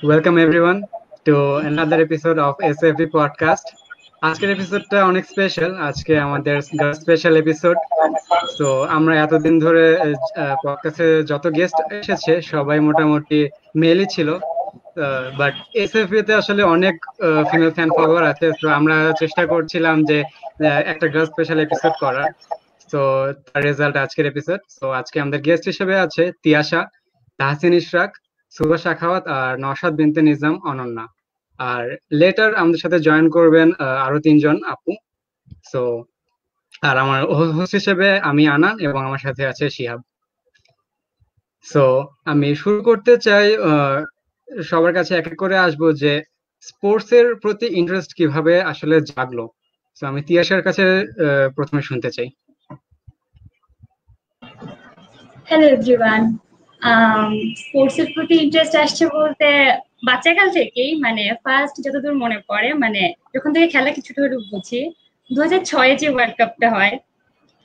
Welcome everyone to another episode of SFB podcast. আজকের এপিসোডটা অনেক special. আজকে আমাদের স্পেশাল এপিসোড। তো আমরা এতদিন ধরে পডকাস্টে যত গেস্ট এসেছে সবাই মোটামুটি মেলই ছিল, বাট এসএফবি তে আসলে অনেক ফিমেল ফ্যান ফলোয়ার আছে। তো আমরা চেষ্টা করছিলাম যে একটা গার্ল স্পেশাল এপিসোড করার। তো তার রেজাল্ট আজকের এপিসোড। তো আজকে আমাদের গেস্ট হিসেবে আছে তিয়াশা, তাহসিন ইশরাক, সুবা শাখাওয়াত আর নওশাদ বিনতে নিজাম অনন্যা। আর লেটার আমাদের সাথে জয়েন করবেন আরো তিনজন আপু। সো আর আমার হোস্ট হিসেবে আমি আনান এবং আমার সাথে আছে শিহাব। সো আমি শুরু করতে চাই, সবার কাছে এক এক করে আসবো যে স্পোর্টস এর প্রতি ইন্টারেস্ট কিভাবে আসলে জাগলো। তো আমি তিয়াশার কাছে প্রথমে শুনতে চাই। Hello everyone. স্পোর্টসের প্রতি ইন্টারেস্ট আসছে বলতে বাচ্চাকাল থেকেই, মানে ফার্স্ট যতদূর মনে পড়ে, মানে যখন থেকে খেলা কিছুটা হলেও বুঝি, 2006 যে ওয়ার্ল্ড কাপটা হয়,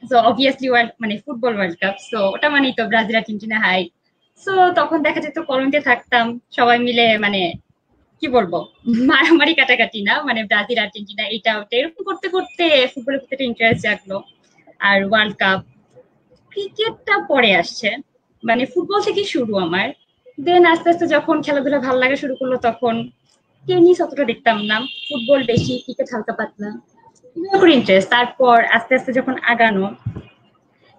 সো অবভিয়াসলি মানে ফুটবল ওয়ার্ল্ড কাপ, সো ওটা মানেই তো ব্রাজিল আর্জেন্টিনা হাই। সো তখন দেখা যেত কলম্বিয়া থাকতাম সবাই মিলে, মানে কি বলবো, মারামারি কাটাকাটি না, মানে ব্রাজিল আর্জেন্টিনা এইটা ওটা এরকম করতে করতে ফুটবলের প্রতি ইন্টারেস্ট জাগলো। আর ওয়ার্ল্ড কাপ, ক্রিকেটটা পরে আসছে, মানে ফুটবল থেকে শুরু আমার। দেন আস্তে আস্তে যখন খেলাধুলা ভালো লাগা শুরু করলো তখন টেনিস অতটা দেখতাম না, ফুটবল বেশি, ক্রিকেট হালকা পাতলা, করে ইন্টারেস্ট। তারপর আস্তে আস্তে যখন আগানো,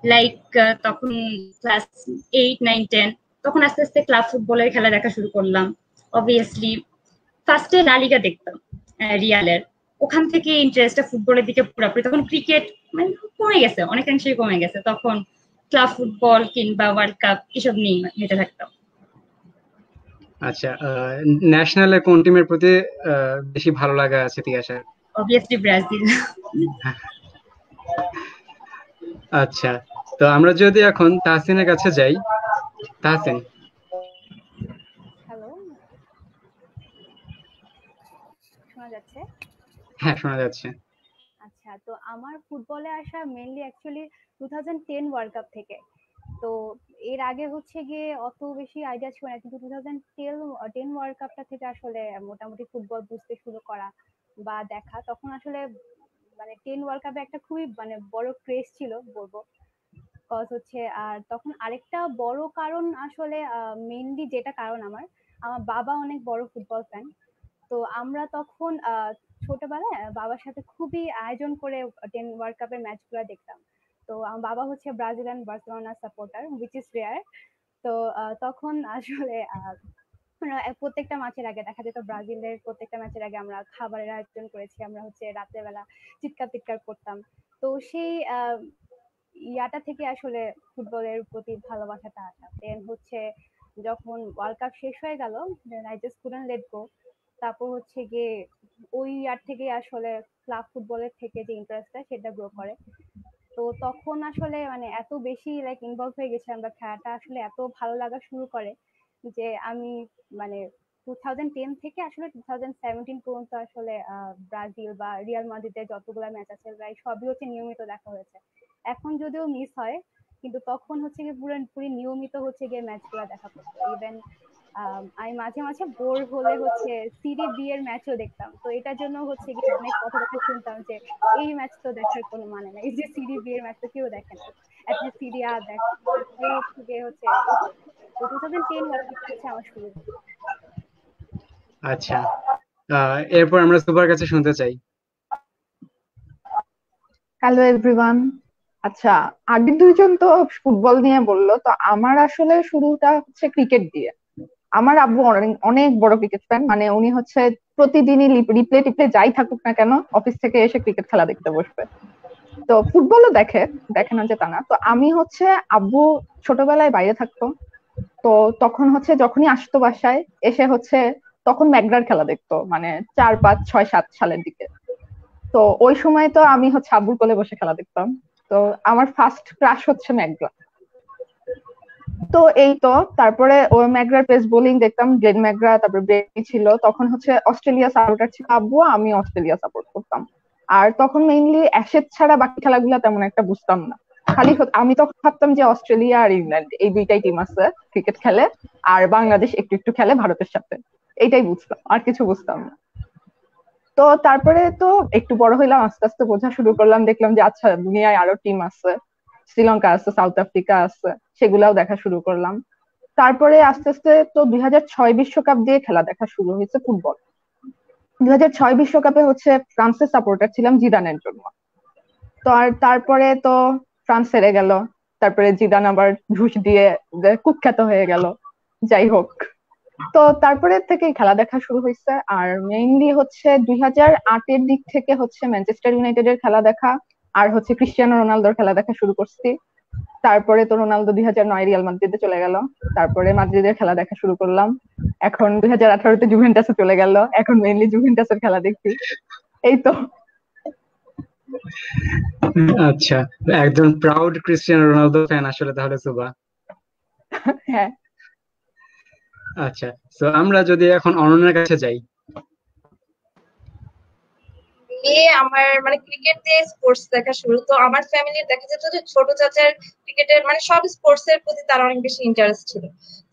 লাইক তখন ক্লাস 8, 9, 10, তখন আস্তে আস্তে ক্লাব ফুটবলের খেলা দেখা শুরু করলাম। অবভিয়াসলি ফার্স্টে লা লিগা দেখতাম রিয়ালের, ওখান থেকে ইন্টারেস্টটা ফুটবলের দিকে পুরোপুরি। তখন ক্রিকেট মানে কমে গেছে, অনেকাংশেই কমে গেছে, তখন ক্লাব ফুটবল কিংবা ওয়ার্ল্ড কাপ এসব নিয়ে মেতে থাকতাম। আচ্ছা, ন্যাশনালে কোন টিমের প্রতি বেশি ভালো লাগা আছে তিয়াশার? Obviously Brazil. আচ্ছা, তো আমরা যদি এখন তাহসিনের কাছে যাই। তাহসিন। হ্যালো, শোনা যাচ্ছে? হ্যাঁ, শোনা যাচ্ছে। আচ্ছা, তো আমার ফুটবলে আসা মেইনলি অ্যাকচুয়ালি 2010 ওয়ার্ল্ড কাপ থেকে। তো এর আগে হচ্ছে গিয়ে অত বেশি আইডিয়া ছিল না, কিন্তু 2010 ওয়ার্ল্ড কাপটা থেকে আসলে মোটামুটি ফুটবল বুঝতে শুরু করা বা দেখা। তখন আসলে মানে 10 ওয়ার্ল্ড কাপে একটা খুবই মানে বড় ক্রেজ ছিল বলবো। কজ হচ্ছে, আর তখন আরেকটা বড় কারণ আসলে মেইনলি যেটা কারণ আমার বাবা অনেক বড় ফুটবল ফ্যান। তো আমরা তখন ছোটবেলায় বাবার সাথে খুবই আয়োজন করে 10 ওয়ার্ল্ড কাপের ম্যাচগুলো দেখতাম। তো আমার বাবা হচ্ছে Brazil and Barcelona supporter, which is rare. তো তখন আসলে প্রত্যেকটা ম্যাচের আগে দেখা যেত, ব্রাজিলের প্রত্যেকটা ম্যাচের আগে আমরা খাবারের আয়োজন করেছি, আমরা হচ্ছে রাত্রেবেলা চিৎকার টিৎকার করতাম। তো সেই ইয়াটা থেকে আসলে ফুটবলের প্রতি ভালোবাসাটা আসা। দেন হচ্ছে যখন ওয়ার্ল্ড কাপ শেষ হয়ে গেল, then I just couldn't let go. তারপর হচ্ছে গিয়ে ওই ইয়ার থেকে আসলে ক্লাব ফুটবলের থেকে যে ইন্টারেস্টটা সেটা গ্রো করে। তো তখন আসলে মানে এত বেশি লাইক ইনভলভ হয়ে গেছে আমরা, খেলাটা আসলে এত ভালো লাগা শুরু করে যে আমি মানে 2010 থেকে আসলে 2017 পর্যন্ত আসলে ব্রাজিল বা রিয়াল মাদ্রিদের যতগুলো ম্যাচ আছে প্রায় সবই হচ্ছে নিয়মিত দেখা হয়েছে। এখন যদিও মিস হয়, কিন্তু তখন হচ্ছে গিয়ে পুরো নিয়মিত হচ্ছে গিয়ে ম্যাচগুলো দেখা পড়তো। ইভেন আমি মাঝে মাঝে বোর হলে হচ্ছে সিরি বি এর ম্যাচও দেখতাম। তো এটার জন্য হচ্ছে গিয়ে অনেক কথা কথা শুনতাম যে এই ম্যাচ তো দেখার কোনো মানে নাই, এই যে সিরি বি এর ম্যাচ তো কেউ দেখে না, অ্যাটলিস্ট সিরি আ দেখ। তারপরে হচ্ছে গিয়ে হচ্ছে তো 2010 ওয়ার্ল্ড কাপ হচ্ছে আমার শুরু। আচ্ছা, এরপর আমরা সুপার কাছে শুনতে চাই। Hello everyone. আচ্ছা, আগে দুইজন তো ফুটবল নিয়ে বললো, তো আমার আসলে শুরুটা হচ্ছে ক্রিকেট দিয়ে। আমার আব্বু অনেক অনেক বড় ক্রিকেট ফ্যান, মানে উনি হচ্ছে প্রতিদিনই রিপ্লে টিপ্লে যাই থাকুক না কেন অফিস থেকে এসে ক্রিকেট খেলা দেখতে বসবে। তো ফুটবলও দেখে, দেখে না যে তা না। তো আমি হচ্ছে আব্বু ছোটবেলায় বাইরে থাকতো, তো তখন হচ্ছে যখনই আসতো বাসায় এসে হচ্ছে তখন ম্যাকগ্রার খেলা দেখতো, মানে 4, 5, 6, 7 সালের দিকে। তো ওই সময় তো আমি হচ্ছে আব্বুর কোলে বসে খেলা দেখতাম। তো আমার ফার্স্ট ক্রাশ হচ্ছে ম্যাকগ্রা। তো এই তো তারপরে ওই ম্যাকগ্রার পেস বোলিং দেখতাম, গ্লেন ম্যাকগ্রা, তারপরে ব্রেডি ছিল। তখন হচ্ছে অস্ট্রেলিয়া সাপোর্টার ছিল আব্বু, আমি অস্ট্রেলিয়া সাপোর্ট করতাম। আর তখন মেইনলি অ্যাশেজ ছাড়া বাকি খেলাগুলো তেমন একটা বুঝতাম না। খালি আমি তখন ভাবতাম যে অস্ট্রেলিয়া আর ইংল্যান্ড এই দুইটাই টিম আছে ক্রিকেট খেলে, আর বাংলাদেশ একটু একটু খেলে ভারতের সাথে, এইটাই বুঝতাম, আর কিছু বুঝতাম না। তো তারপরে তো একটু বড় হইলাম, আস্তে আস্তে বোঝা শুরু করলাম, দেখলাম যে আচ্ছা দুনিয়ায় আরো টিম আছে, শ্রীলঙ্কা আছে, সাউথ আফ্রিকা আছে, সেগুলাও দেখা শুরু করলাম। তারপরে আস্তে আস্তে তো 2006 বিশ্বকাপ দিয়ে খেলা দেখা শুরু হয়েছে ফুটবল। 2006 বিশ্বকাপে হচ্ছে ফ্রান্সের সাপোর্টার ছিলাম জিদানের জন্য। তো আর তারপরে তো ফ্রান্স হেরে গেল, তারপরে জিদান আবার ঘুষ দিয়ে কুখ্যাত হয়ে গেল। যাই হোক, তো তারপরে থেকে খেলা দেখা শুরু হয়েছে। আর মেইনলি হচ্ছে 2008-এর দিক থেকে হচ্ছে ম্যানচেস্টার ইউনাইটেডের খেলা দেখা, আর হচ্ছে ক্রিস্টিয়ানো রোনালদোর খেলা দেখা শুরু করছি। তারপরে তো রোনালদো 2009 রিয়াল মাদ্রিদে চলে গেল, তারপরে মাদ্রিদের খেলা দেখা শুরু করলাম। এখন 2018-তে জুভেন্টাসে চলে গেল, এখন মেইনলি জুভেন্টাসের খেলা দেখছি। এই তো। আচ্ছা, একজন প্রাউড ক্রিস্টিয়ানো রোনালদো ফ্যান আসলে তাহলে সুবা। হ্যাঁ, আচ্ছা, তো আমরা যদি এখন অনন্যার কাছে যাই। আমার মানে ক্রিকেট দিয়ে স্পোর্টস দেখা শুরু। তো আমার ফ্যামিলির দেখা যেত যে ছোট চাচার ক্রিকেটের মানে সব স্পোর্টস এর প্রতি তার অনেক বেশি ইন্টারেস্ট ছিল।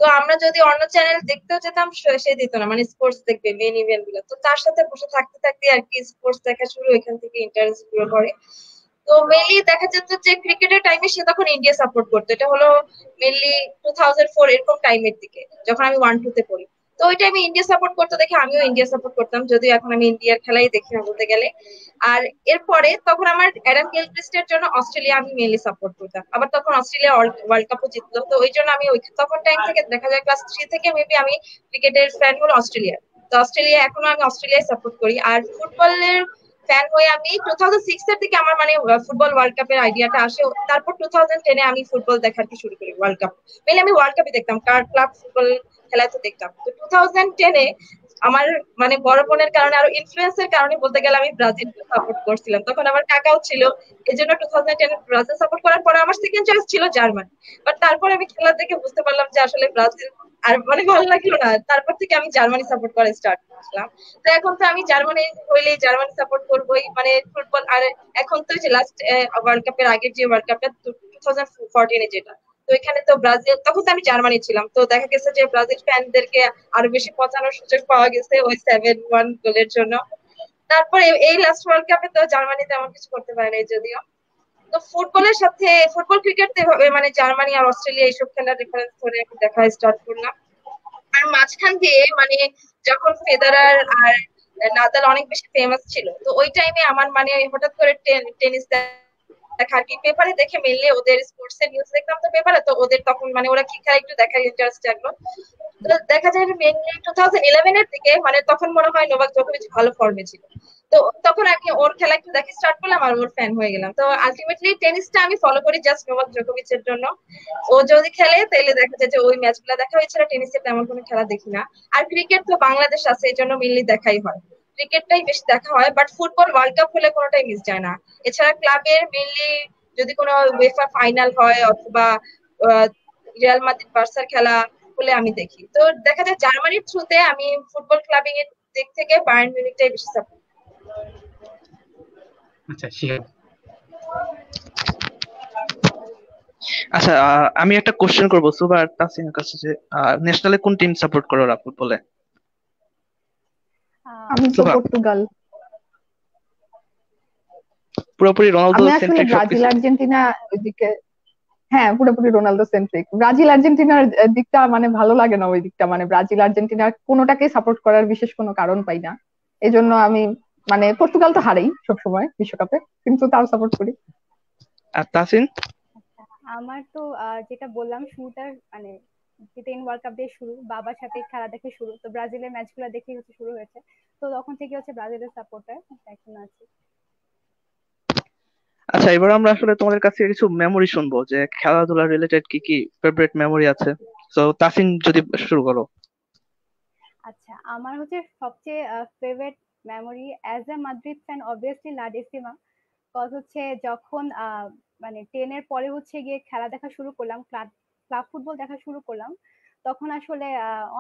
তো আমরা যদি অন্য চ্যানেল দেখতেও যেতাম সে দিত না, মানে স্পোর্টস দেখবে মেন ইভেন্ট গুলো। তো তার সাথে বসে থাকতে থাকতে আর কি স্পোর্টস দেখা শুরু, এখান থেকে ইন্টারেস্ট গ্রো করে। তো মেনলি দেখা যেত যে ক্রিকেটের টাইমে সে তখন ইন্ডিয়া সাপোর্ট করতো। এটা হলো মেনলি 2004 এরকম টাইমের দিকে, যখন আমি 1-2 তে পড়ি। তো ওই টাইমে ইন্ডিয়া সাপোর্ট করতে দেখে আমিও ইন্ডিয়া সাপোর্ট করতাম, যদিও এখন আমি ইন্ডিয়ার খেলাই দেখি না বলতে গেলে। আর এরপরে তখন আমার অ্যাডাম গিলক্রিস্টের জন্য অস্ট্রেলিয়া আমি মেনলি সাপোর্ট করতাম। আবার তখন অস্ট্রেলিয়া ওয়ার্ল্ড কাপও জিতলো, তো ওই জন্য আমি ওই তখন টাইম থেকে দেখা যায় ক্লাস 3 থেকে মেবি আমি ক্রিকেটের ফ্যান হলো অস্ট্রেলিয়া। তো অস্ট্রেলিয়া এখনো আমি অস্ট্রেলিয়ায় সাপোর্ট করি। আর ফুটবলের ফ্যান হয়ে আমি 2006 এর দিকে আমার মানে ফুটবল ওয়ার্ল্ড কাপের আইডিয়াটা আসে। তারপর 2010-এ আমি ফুটবল দেখা শুরু করি, ওয়ার্ল্ড কাপ। মেনলি আমি ওয়ার্ল্ড কাপই দেখতাম, কার ক্লাব ফুটবল খেলায় তো দেখতাম। তো 2010-এ আমার মানে বড় বোনের কারণে আর ইনফ্লুয়েন্সের কারণে বলতে গেলে আমি ব্রাজিল সাপোর্ট করছিলাম। তখন আমার কাকাও ছিল, এই জন্য 2010 ব্রাজিল সাপোর্ট করার পরে আমার সেকেন্ড চয়েস ছিল জার্মানি। বাট তারপরে আমি খেলা দেখে বুঝতে পারলাম যে আসলে ব্রাজিল আর মানে ভালো লাগলো না। তারপর থেকে আমি জার্মানি সাপোর্ট করা স্টার্ট করলাম। তো এখন তো আমি জার্মানি হইলেই জার্মানি সাপোর্ট করবোই, মানে ফুটবল। আর এখন তো যে লাস্ট ওয়ার্ল্ড কাপের আগের যে ওয়ার্ল্ড কাপটা 2014-এ যেটা, তো এখানে তো ব্রাজিল, তখন তো আমি জার্মানি ছিলাম। তো দেখা গেছে যে ব্রাজিল ফ্যানদেরকে আরো বেশি পচানোর সুযোগ পাওয়া গেছে ওই 7-1 গোলের জন্য। তারপরে এই লাস্ট ওয়ার্ল্ড কাপে তো জার্মানি তেমন কিছু করতে পারে নাই যদিও। তো ফুটবলের সাথে ফুটবল ক্রিকেট মানে জার্মানি আর অস্ট্রেলিয়া এইসব খেলার রেফারেন্স ধরে আমি দেখা স্টার্ট করলাম। আর মাঝখান দিয়ে মানে যখন ফেদারার আর নাদাল অনেক বেশি ফেমাস ছিল, তো ওই টাইমে আমার মানে হঠাৎ করে টেনিস দেখা আর কি পেপারে দেখে, মেনলি ওদের স্পোর্টস এর নিউজ দেখতাম তো পেপারে, তো ওদের তখন মানে ওরা কি খেলা একটু দেখার ইন্টারেস্ট জাগলো। তো দেখা যায় মেনলি 2011-এর দিকে, মানে তখন মনে হয় নোভাক জোকোভিচ ভালো ফর্মে ছিল। তো তখন আমি ওর খেলা একটু দেখে স্টার্ট করলাম আর ওর ফ্যান হয়ে গেলাম। তো আলটিমেটলি টেনিসটা আমি ফলো করি জাস্ট নোভাক জোকোভিচের জন্য। ও যদি খেলে তাহলে দেখা যায় যে ওই ম্যাচগুলো দেখা হয়, এছাড়া টেনিসের তেমন কোনো খেলা দেখি না। আর ক্রিকেট তো বাংলাদেশ আছে এই জন্য মেনলি দেখাই হয়, ক্রিকেটটাই বেশি দেখা হয়। বাট ফুটবল ওয়ার্ল্ড কাপ হলে কোনোটাই মিস যায় না। এছাড়া ক্লাবের মেনলি যদি কোনো উয়েফা ফাইনাল হয় অথবা রিয়াল মাদ্রিদ বার্সার খেলা হলে আমি দেখি। তো দেখা যায় জার্মানির থ্রুতে আমি ফুটবল ক্লাবিং এর দিক থেকে বায়ার্ন মিউনিখটাই বেশি সাপোর্ট। আচ্ছা, শিহাব। আচ্ছা, আমি একটা কোশ্চেন করবো সুবা আর তাসিনের কাছে যে ন্যাশনালে কোন টিম সাপোর্ট করো ওরা ফুটবলে? আমি তো সুবা পর্তুগাল। পুরোপুরি রোনালদো আমি আসলে সেন্ট্রিক ব্রাজিল সবকিছু? আর্জেন্টিনা ওইদিকে, হ্যাঁ পুরোপুরি রোনালদো সেন্ট্রিক। ব্রাজিল আর্জেন্টিনার দিকটা মানে ভালো লাগে না, ওই দিকটা মানে ব্রাজিল আর্জেন্টিনার কোনোটাকে সাপোর্ট করার বিশেষ কোনো কারণ পাই না। এই জন্য আমি মানে পর্তুগাল তো হারেই সবসময় বিশ্বকাপে, কিন্তু তাও সাপোর্ট করি। আর তাসিন? আমার তো যেটা বললাম শুরুটার মানে টেন ওয়ার্ল্ড কাপ দিয়ে শুরু, বাবার সাথে খেলা দেখে শুরু, তো ব্রাজিলের ম্যাচগুলো দেখে হচ্ছে শুরু হয়েছে। তো তখন থেকে হচ্ছে ব্রাজিলের সাপোর্টার এখন আছে। আচ্ছা, এবার আমরা আসলে তোমাদের কাছে কিছু মেমোরি শুনবো যে খেলাধুলা রিলেটেড কি কি ফেভারিট মেমোরি আছে। তো তাসিন যদি শুরু করো। আচ্ছা, আমার হচ্ছে সবচেয়ে favourite memory as a Madrid fan obviously লা ডিসিমা। কজ হচ্ছে যখন মানে 10 এর পরে হচ্ছে গিয়ে খেলা দেখা শুরু করলাম, ক্লাব ক্লাব ফুটবল দেখা শুরু করলাম, তখন আসলে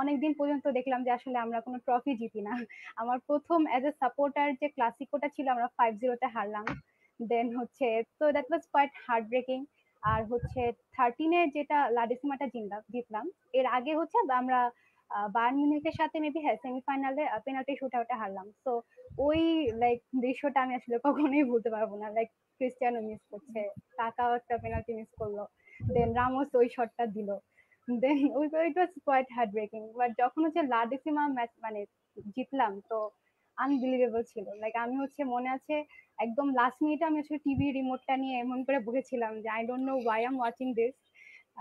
অনেকদিন পর্যন্ত দেখলাম যে আসলে আমরা কোনো ট্রফি জিতি না। আমার প্রথম অ্যাজ এ সাপোর্টার যে ক্লাসিকোটা ছিল আমরা 5-0 তে হারলাম। দেন হচ্ছে তো that was quite heartbreaking. আর হচ্ছে 13-এ যেটা লাডিসিমাটা জিতলাম, এর আগে হচ্ছে আমরা বায়ার্ন মিউনিখের সাথে মেবি সেমিফাইনালে পেনাল্টি শুটআউটে হারলাম। তো ওই লাইক দৃশ্যটা আমি আসলে কখনোই ভুলতে পারবো না। লাইক ক্রিস্টিয়ানো মিস করছে, কাকাও একটা পেনাল্টি মিস করলো, দেন রামোস ওই শটটা দিল, then it was quite heartbreaking. But যখন হচ্ছে লাডিসিমা ম্যাচ মানে জিতলাম, তো আনবিলিভেবল ছিল। লাইক আমি হচ্ছে মনে আছে একদম লাস্ট মিনিটে আমি হচ্ছে টিভি রিমোটটা নিয়ে এমন করে বসেছিলাম যে I don't know Y I am watching this.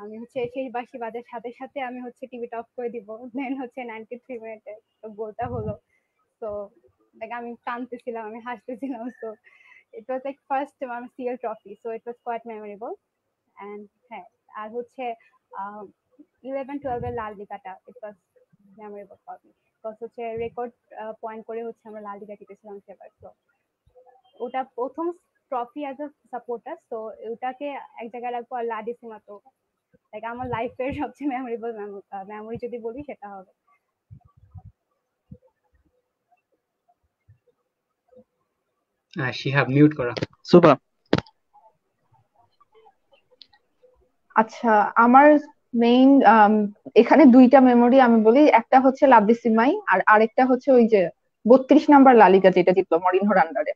আমি হচ্ছে সেই বাঁশি বাজার সাথে সাথে আমি হচ্ছে টিভিটা অফ করে দিব। দেন হচ্ছে 93 মিনিটে গোলটা হলো। তো লাইক আমি কাঁদতেছিলাম, আমি হাসতেছিলাম। তো ইট ওয়াজ লাইক ফার্স্ট আমার CL trophy, so it was quite memorable. And হ্যাঁ, আর হচ্ছে 11-12 এর লাল লিগাটা it was memorable for me, because হচ্ছে রেকর্ড পয়েন্ট করে হচ্ছে আমরা লাল লিগা জিতেছিলাম সেবার। তো ওটা প্রথম ট্রফি অ্যাজ আ সাপোর্টার, তো ওটাকে এক জায়গায় রাখবো। আর লাডিসিমা তো লাইক আমার লাইফের সবচেয়ে মেমোরেবল মেমোরি যদি বলি সেটা হবে। শিহাব মিউট করা। সুভা। আচ্ছা, আমার মেইন এখানে দুইটা মেমোরি আমি বলি। একটা হচ্ছে লাদিসিমাই, আর আরেকটা হচ্ছে ওই যে 32 নাম্বার লালিগা যেটা জিতলো মরিনহোর আন্ডারে।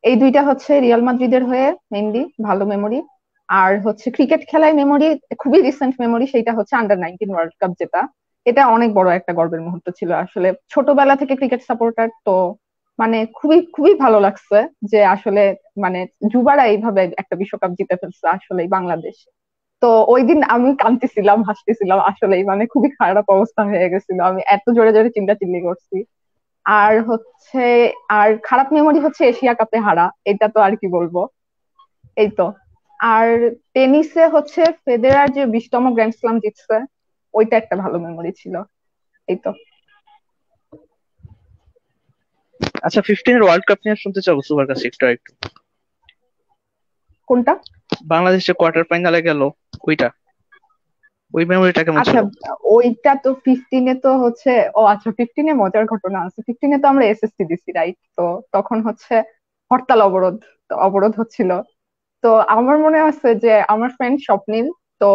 এই দুইটা হচ্ছে রিয়াল মাদ্রিদের হয়ে মেইনলি ভালো মেমোরি। আর হচ্ছে ক্রিকেট খেলায় মেমোরি, খুবই রিসেন্ট মেমোরি, সেটা হচ্ছে আন্ডার 19 ওয়ার্ল্ড কাপ যেটা। এটা অনেক বড় একটা গর্বের মুহূর্ত ছিল আসলে। ছোটবেলা থেকে ক্রিকেট সাপোর্টার তো, মানে খুবই খুবই ভালো লাগছে যে আসলে মানে যুবারা এইভাবে একটা বিশ্বকাপ জিতে ফেলছে আসলে বাংলাদেশ। তো ওই দিন আমি কাঁদতেছিলাম, হাসতেছিলাম, আসলেই মানে খুবই খারাপ অবস্থা হয়ে গেছিল, আমি এত জোরে জোরে চিল্লাচিল্লি করছি। আর হচ্ছে আর খারাপ মেমোরি হচ্ছে এশিয়া কাপে হারা, এটা তো আর কি বলবো। এই তো। আর টেনিসে হচ্ছে ফেদেরার যে 20তম গ্র্যান্ড স্লাম জিতছে, ওইটা একটা ভালো মেমোরি ছিল। এই তো। আচ্ছা, 15 এর ওয়ার্ল্ড কাপ নিয়ে শুনতে চাবো সুভার কাছে একটু একটু। কোনটা? বাংলাদেশের কোয়ার্টার ফাইনালে গেল, ওইটা, ওই মেমোরিটা কেমন আচ্ছা, ছিল? ওইটা তো 15-এ তো হচ্ছে, ও আচ্ছা 15-এ মজার ঘটনা আছে। 15-এ তো আমরা এসএসসি দিছি, রাইট? তো তখন হচ্ছে হরতাল অবরোধ, তো অবরোধ হচ্ছিল। তো আমার মনে আছে যে আমার ফ্রেন্ড স্বপ্নিল, তো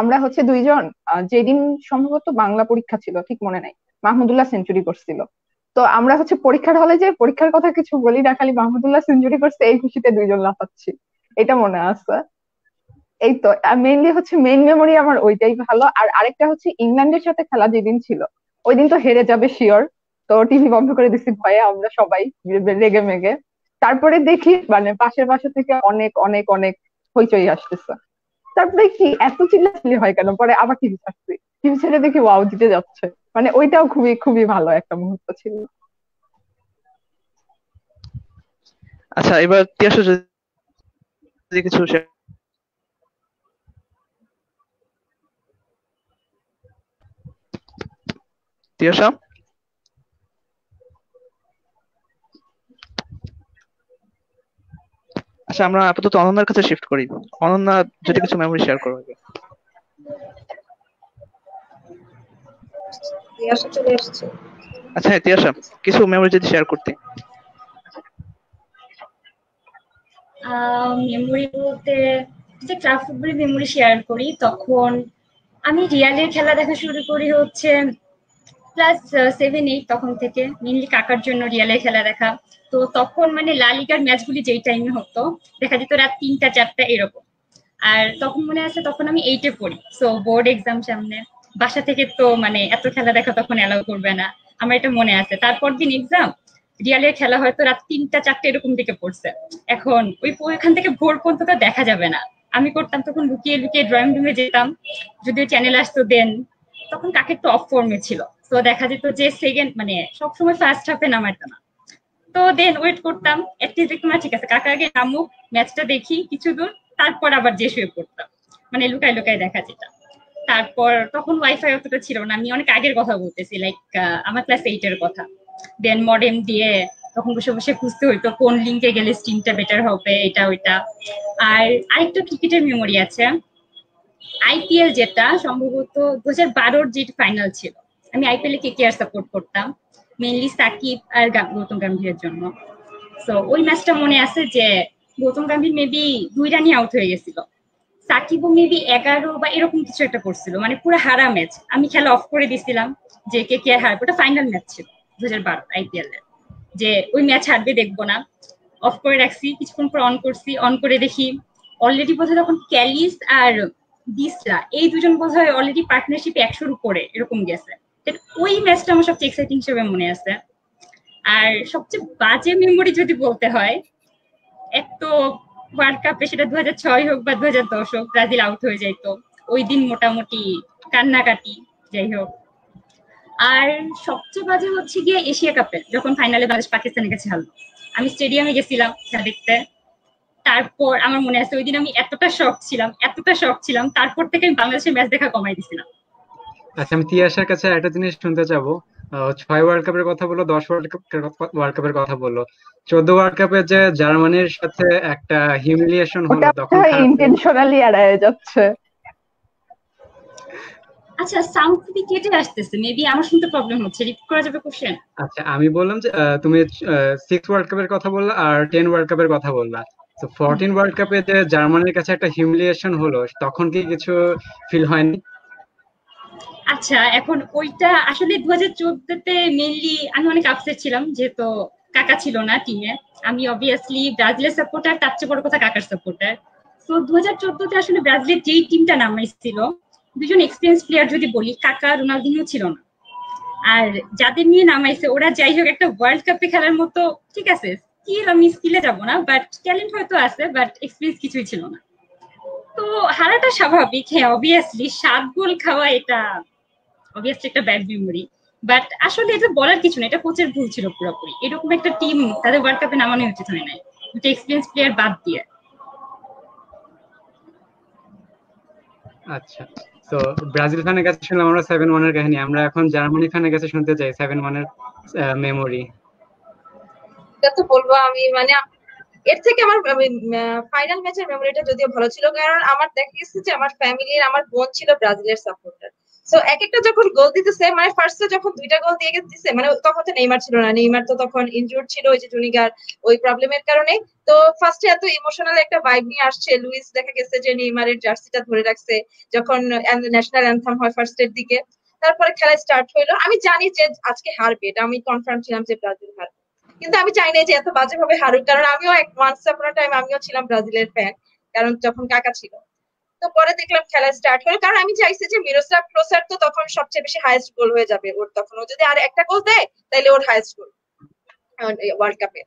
আমরা হচ্ছে দুইজন, যেদিন সম্ভবত বাংলা পরীক্ষা ছিল ঠিক মনে নাই, মাহমুদুল্লাহ সেঞ্চুরি করছিল। তো আমরা হচ্ছে পরীক্ষার হলে যে পরীক্ষার কথা কিছু বলি না, খালি মাহমুদুল্লাহ সেঞ্চুরি করছে এই খুশিতে দুইজন লাফাচ্ছি, এটা মনে আছে। এই তো মেইনলি হচ্ছে মেইন মেমোরি আমার ওইটাই ভালো। আর আরেকটা হচ্ছে ইংল্যান্ডের সাথে খেলা যেদিন ছিল, ওই দিন তো হেরে যাবে শিওর। তো টিভি বন্ধ করে দিছি ভয়ে আমরা সবাই, রেগে মেগে। তারপরে দেখি মানে পাশের বাসা থেকে অনেক অনেক অনেক হইচই আসতেছে। তারপরে কি এত চিল্লাচিল্লি হয় কেন, পরে আবার টিভি ছাড়ছি, টিভি ছেড়ে দেখি ওয়াও জিতে যাচ্ছে। মানে ওইটাও খুবই খুবই ভালো একটা মুহূর্ত ছিল। আচ্ছা, এবার তিয়াসা যদি কিছু তিয়াসা। আচ্ছা, আমরা আপাতত অনন্যার কাছে শিফট করি। অনন্যা, যদি কিছু মেমোরি শেয়ার করো আগে। তিয়াশা চলে আসছে। আচ্ছা হ্যাঁ, তিয়াসা, কিছু মেমোরি যদি শেয়ার করতে। মেমোরি বলতে যে ক্লাব ফুটবলের মেমোরি শেয়ার করি, তখন আমি রিয়ালের খেলা দেখা শুরু করি হচ্ছে ক্লাস 7-8, তখন থেকে মেনলি কাকার জন্য রিয়ালের খেলা দেখা। তো তখন মানে লা লিগার ম্যাচগুলি যেই টাইমে হতো দেখা যেত রাত 3টা 4টা এরকম। আর তখন মনে আছে তখন আমি 8-এ পড়ি, সো বোর্ড এক্সাম সামনে, বাসা থেকে তো মানে এত খেলা দেখা তখন অ্যালাউ করবে না, আমার এটা মনে আছে। তারপর দিন এক্সাম, রিয়ালের খেলা হয়তো রাত 3টা 4টা এরকম দিকে পড়ছে। এখন ওইখান থেকে ভোর পর্যন্ত তো দেখা যাবে না। আমি করতাম তখন লুকিয়ে লুকিয়ে ড্রয়িং রুমে যেতাম, যদিও চ্যানেল আসতো দেন, তখন কাকে একটু অফ ফর্মে ছিল, তো দেখা যেত যে সেকেন্ড মানে সবসময় ফার্স্ট হাফে নামাইতো না। তো দেন ওয়েট করতাম, অ্যাটলিস্ট দেখতাম না ঠিক আছে কাকা আগে নামুক, ম্যাচটা দেখি কিছু দূর, তারপর আবার যে শুয়ে পড়তাম, মানে লুকায় লুকায় দেখা যেটা। তারপর তখন ওয়াইফাই অতটা ছিল না, আমি অনেক আগের কথা বলতেছি, লাইক আমার ক্লাস 8-এর কথা। দেন মডেম দিয়ে তখন বসে বসে খুঁজতে হইতো কোন লিঙ্কে গেলে স্ট্রিমটা বেটার হবে, এটা ওইটা। আর আরেকটা ক্রিকেটের মেমোরি আছে, আইপিএল যেটা সম্ভবত 2012-র যে ফাইনাল ছিল, আমি আইপিএল কে কে আর সাপোর্ট করতাম, মেইনলি সাকিব আর গৌতম গম্ভীরের জন্য। তো ওই ম্যাচটা মনে আছে যে গৌতম গম্ভীর মেবি 2 রানই আউট হয়ে গেছিল। সাকিবও মেবি 11 বা এরকম কিছু একটা করছিল, মানে পুরো হারা ম্যাচ। আমি খেলা অফ করে দিছিলাম যে কে কে হারবে, ওটা ফাইনাল ম্যাচ ছিল 2012 আইপিএল এর, যে ওই ম্যাচ হারবে দেখবো না, অফ করে রাখছি। কিছুক্ষণ পর অন করছি, অন করে দেখি অলরেডি বোধহয় তখন ক্যালিস আর দিসলা এই দুজন বোধহয় অলরেডি পার্টনারশিপে 100-র উপরে এরকম গেছে। ওই ম্যাচটা আমার সবচেয়ে এক্সাইটিং হিসেবে মনে আছে। আর সবচেয়ে বাজে মেমোরি যদি বলতে হয়, এক তো ওয়ার্ল্ড কাপে, সেটা 2006 হোক বা 2010 হোক, ব্রাজিল আউট হয়ে যাইতো ওই দিন মোটামুটি কান্নাকাটি, যাই হোক। আর সবচেয়ে বাজে হচ্ছে গিয়ে এশিয়া কাপে যখন ফাইনালে বাংলাদেশ পাকিস্তানের কাছে হারলো। আমি স্টেডিয়ামে গেছিলাম খেলা দেখতে। তারপর আমার মনে আছে ওই দিন আমি এতটা শক ছিলাম, তারপর থেকে আমি বাংলাদেশের ম্যাচ দেখা কমাই দিছিলাম। আচ্ছা, আমি তিয়াসার কাছে একটা জিনিস শুনতে চাবো। 6 ওয়ার্ল্ড কাপের কথা বললো, 10 ওয়ার্ল্ড কাপের কথা বললো, 14 ওয়ার্ল্ড কাপে যে জার্মানির সাথে একটা হিউমিলিয়েশন হলো, ওটা তখন খারাপ ইন্টেনশনালি এড়ায় যাচ্ছে। আচ্ছা, সাউন্ড খুবই কেটে আসতেছে, মেবি আমার শুনতে প্রবলেম হচ্ছে, রিপিট করা যাবে কোশ্চেন? আচ্ছা, আমি বললাম যে তুমি 6 ওয়ার্ল্ড কাপের কথা বললা আর 10 ওয়ার্ল্ড কাপের কথা বললা। তো 14 ওয়ার্ল্ড কাপে যে জার্মানির কাছে একটা হিউমিলিয়েশন হলো, তখন কি কিছু ফিল হয়নি? আচ্ছা, এখন ওইটা আসলে 2014-তে মেইনলি আমি অনেক আপসেট ছিলাম, যেহেতু কাকা ছিল না টিমে। আমি অবভিয়াসলি ব্রাজিলের সাপোর্টার, তার চেয়ে বড় কথা কাকার সাপোর্টার। তো 2014-তে আসলে ব্রাজিলের যেই টিমটা নামাইছিল, দুজন এক্সপিরিয়েন্স প্লেয়ার যদি বলি, কাকা রোনালদিনিও ছিল না। আর যাদের নিয়ে নামাইছে ওরা যাই হোক একটা ওয়ার্ল্ড কাপে খেলার মতো, ঠিক আছে স্কিল, আমি স্কিলে যাব না, বাট ট্যালেন্ট হয়তো আছে, বাট এক্সপিরিয়েন্স কিছুই ছিল না। তো হারাটা স্বাভাবিক, হ্যাঁ অবভিয়াসলি 7 গোল খাওয়া এটা অবভিয়াসলি একটা ব্যাড মেমোরি। বাট আসলে এটা বলার কিছু না, এটা কোচের ভুল ছিল পুরোপুরি। এরকম একটা টিম তাদের ওয়ার্ল্ড কাপে নামানো উচিত হয় নাই, দুটো এক্সপিরিয়েন্স প্লেয়ার বাদ দিয়ে। আচ্ছা, তো ব্রাজিল ফ্যানের কাছে শুনলাম আমরা 7-1 কাহিনী, আমরা এখন জার্মানি ফ্যানের কাছে শুনতে চাই 7-1 মেমোরি। এটা তো বলবো আমি, মানে এর থেকে আমার ফাইনাল ম্যাচের মেমোরিটা যদিও ভালো ছিল, কারণ আমার দেখা গেছে যে আমার ফ্যামিলির, আমার বোন ছিল ব্রাজিলের সাপোর্টার। সো এক একটা যখন গোল দিতেছে, মানে ফার্স্টে যখন 2টা গোল দিয়ে দিছে, মানে তখন তো নেইমার ছিল না, নেইমার তো তখন ইনজুর্ড ছিল ওই যে জুনিগার ওই প্রবলেমের কারণে। তো ফার্স্টে এত ইমোশনাল একটা ভাইব নিয়ে আসছে, লুইস দেখা গেছে যে নেইমারের জার্সিটা ধরে রাখছে যখন ন্যাশনাল অ্যান্থাম হয় ফার্স্টের দিকে। তারপরে খেলা স্টার্ট হইলো, আমি জানি যে আজকে হারবে, এটা আমি কনফার্ম ছিলাম যে ব্রাজিল হারবে, কিন্তু আমি চাই না যে এত বাজে ভাবে হারুক, কারণ আমিও ওয়ান্স আপন টাইম আমিও ছিলাম ব্রাজিলের ফ্যান, কারণ যখন কাকা ছিল। তো পরে দেখলাম খেলা স্টার্ট হলো, কারণ আমি চাইছি যে মিরোস্লাভ ক্লোসার তো তখন সবচেয়ে বেশি হাইয়েস্ট গোল হয়ে যাবে ওর, তখন ও যদি আর একটা গোল দেয় তাহলে ওর হাইয়েস্ট গোল ওয়ার্ল্ড কাপে।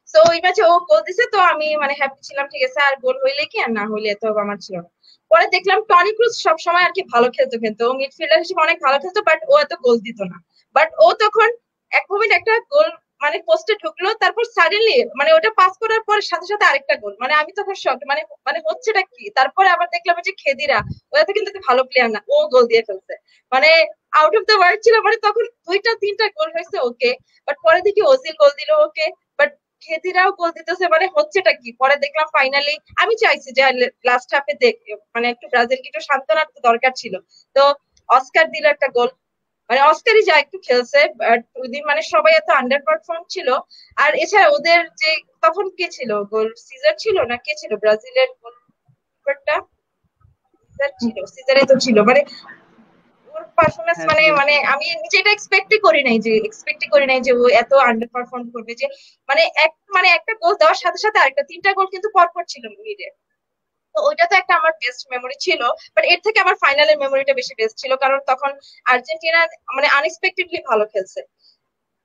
তো ওই ম্যাচে ও গোল দিছে, তো আমি মানে হ্যাপি ছিলাম, ঠিক আছে আর গোল হইলে কি আর না হইলে তো আমার ছিল না। পরে দেখলাম টনি ক্রুজ সবসময় আর কি ভালো খেলতো, কিন্তু ও মিডফিল্ডার হিসেবে অনেক ভালো খেলতো, বাট ও এত গোল দিত না। বাট ও তখন এক মোমেন্ট একটা গোল মানে পোস্টে ঢুকলো, তারপর সাডেনলি মানে ওটা পাস করার পরে সাথে সাথে আরেকটা গোল, মানে আমি তখন শক, মানে মানে হচ্ছেটা কি। তারপরে আবার দেখলাম যে খেদিরা, ও এত কিন্তু ভালো প্লেয়ার না, ও গোল দিয়ে ফেলছে, মানে আউট অফ দ্য ওয়ার্ল্ড ছিল, মানে তখন 2টা 3টা গোল হয়েছে ওকে। বাট পরে দেখি ওজিল গোল দিল ওকে, বাট খেদিরাও গোল দিতেছে, মানে হচ্ছেটা কি। পরে দেখলাম ফাইনালি, আমি চাইছি যে লাস্ট হাফে মানে একটু ব্রাজিলকে একটু সান্ত্বনার দরকার ছিল, তো অস্কার দিল একটা গোল, মানে অস্কারই যা একটু খেলছে, বাট ওই দিন মানে সবাই এত আন্ডার পারফর্ম ছিল। আর এছাড়া ওদের যে তখন কে ছিল গোল, সিজার ছিল না কে ছিল ব্রাজিলের গোলকিপারটা? সিজার ছিল, সিজারে তো ছিল, মানে ওর পারফরমেন্স হ্যাঁ মানে সিজন মানে আমি যেটা এক্সপেক্টই করি নাই যে ও এত আন্ডার পারফর্ম করবে, যে মানে মানে একটা গোল দেওয়ার সাথে সাথে আরেকটা 3টা গোল কিন্তু পরপর ছিল মিডে। তো ওইটা তো একটা আমার বেস্ট মেমোরি ছিল, বাট এর থেকে আমার ফাইনালের মেমোরিটা বেশি বেস্ট ছিল, কারণ তখন আর্জেন্টিনা মানে আনএক্সপেক্টেডলি ভালো খেলছে।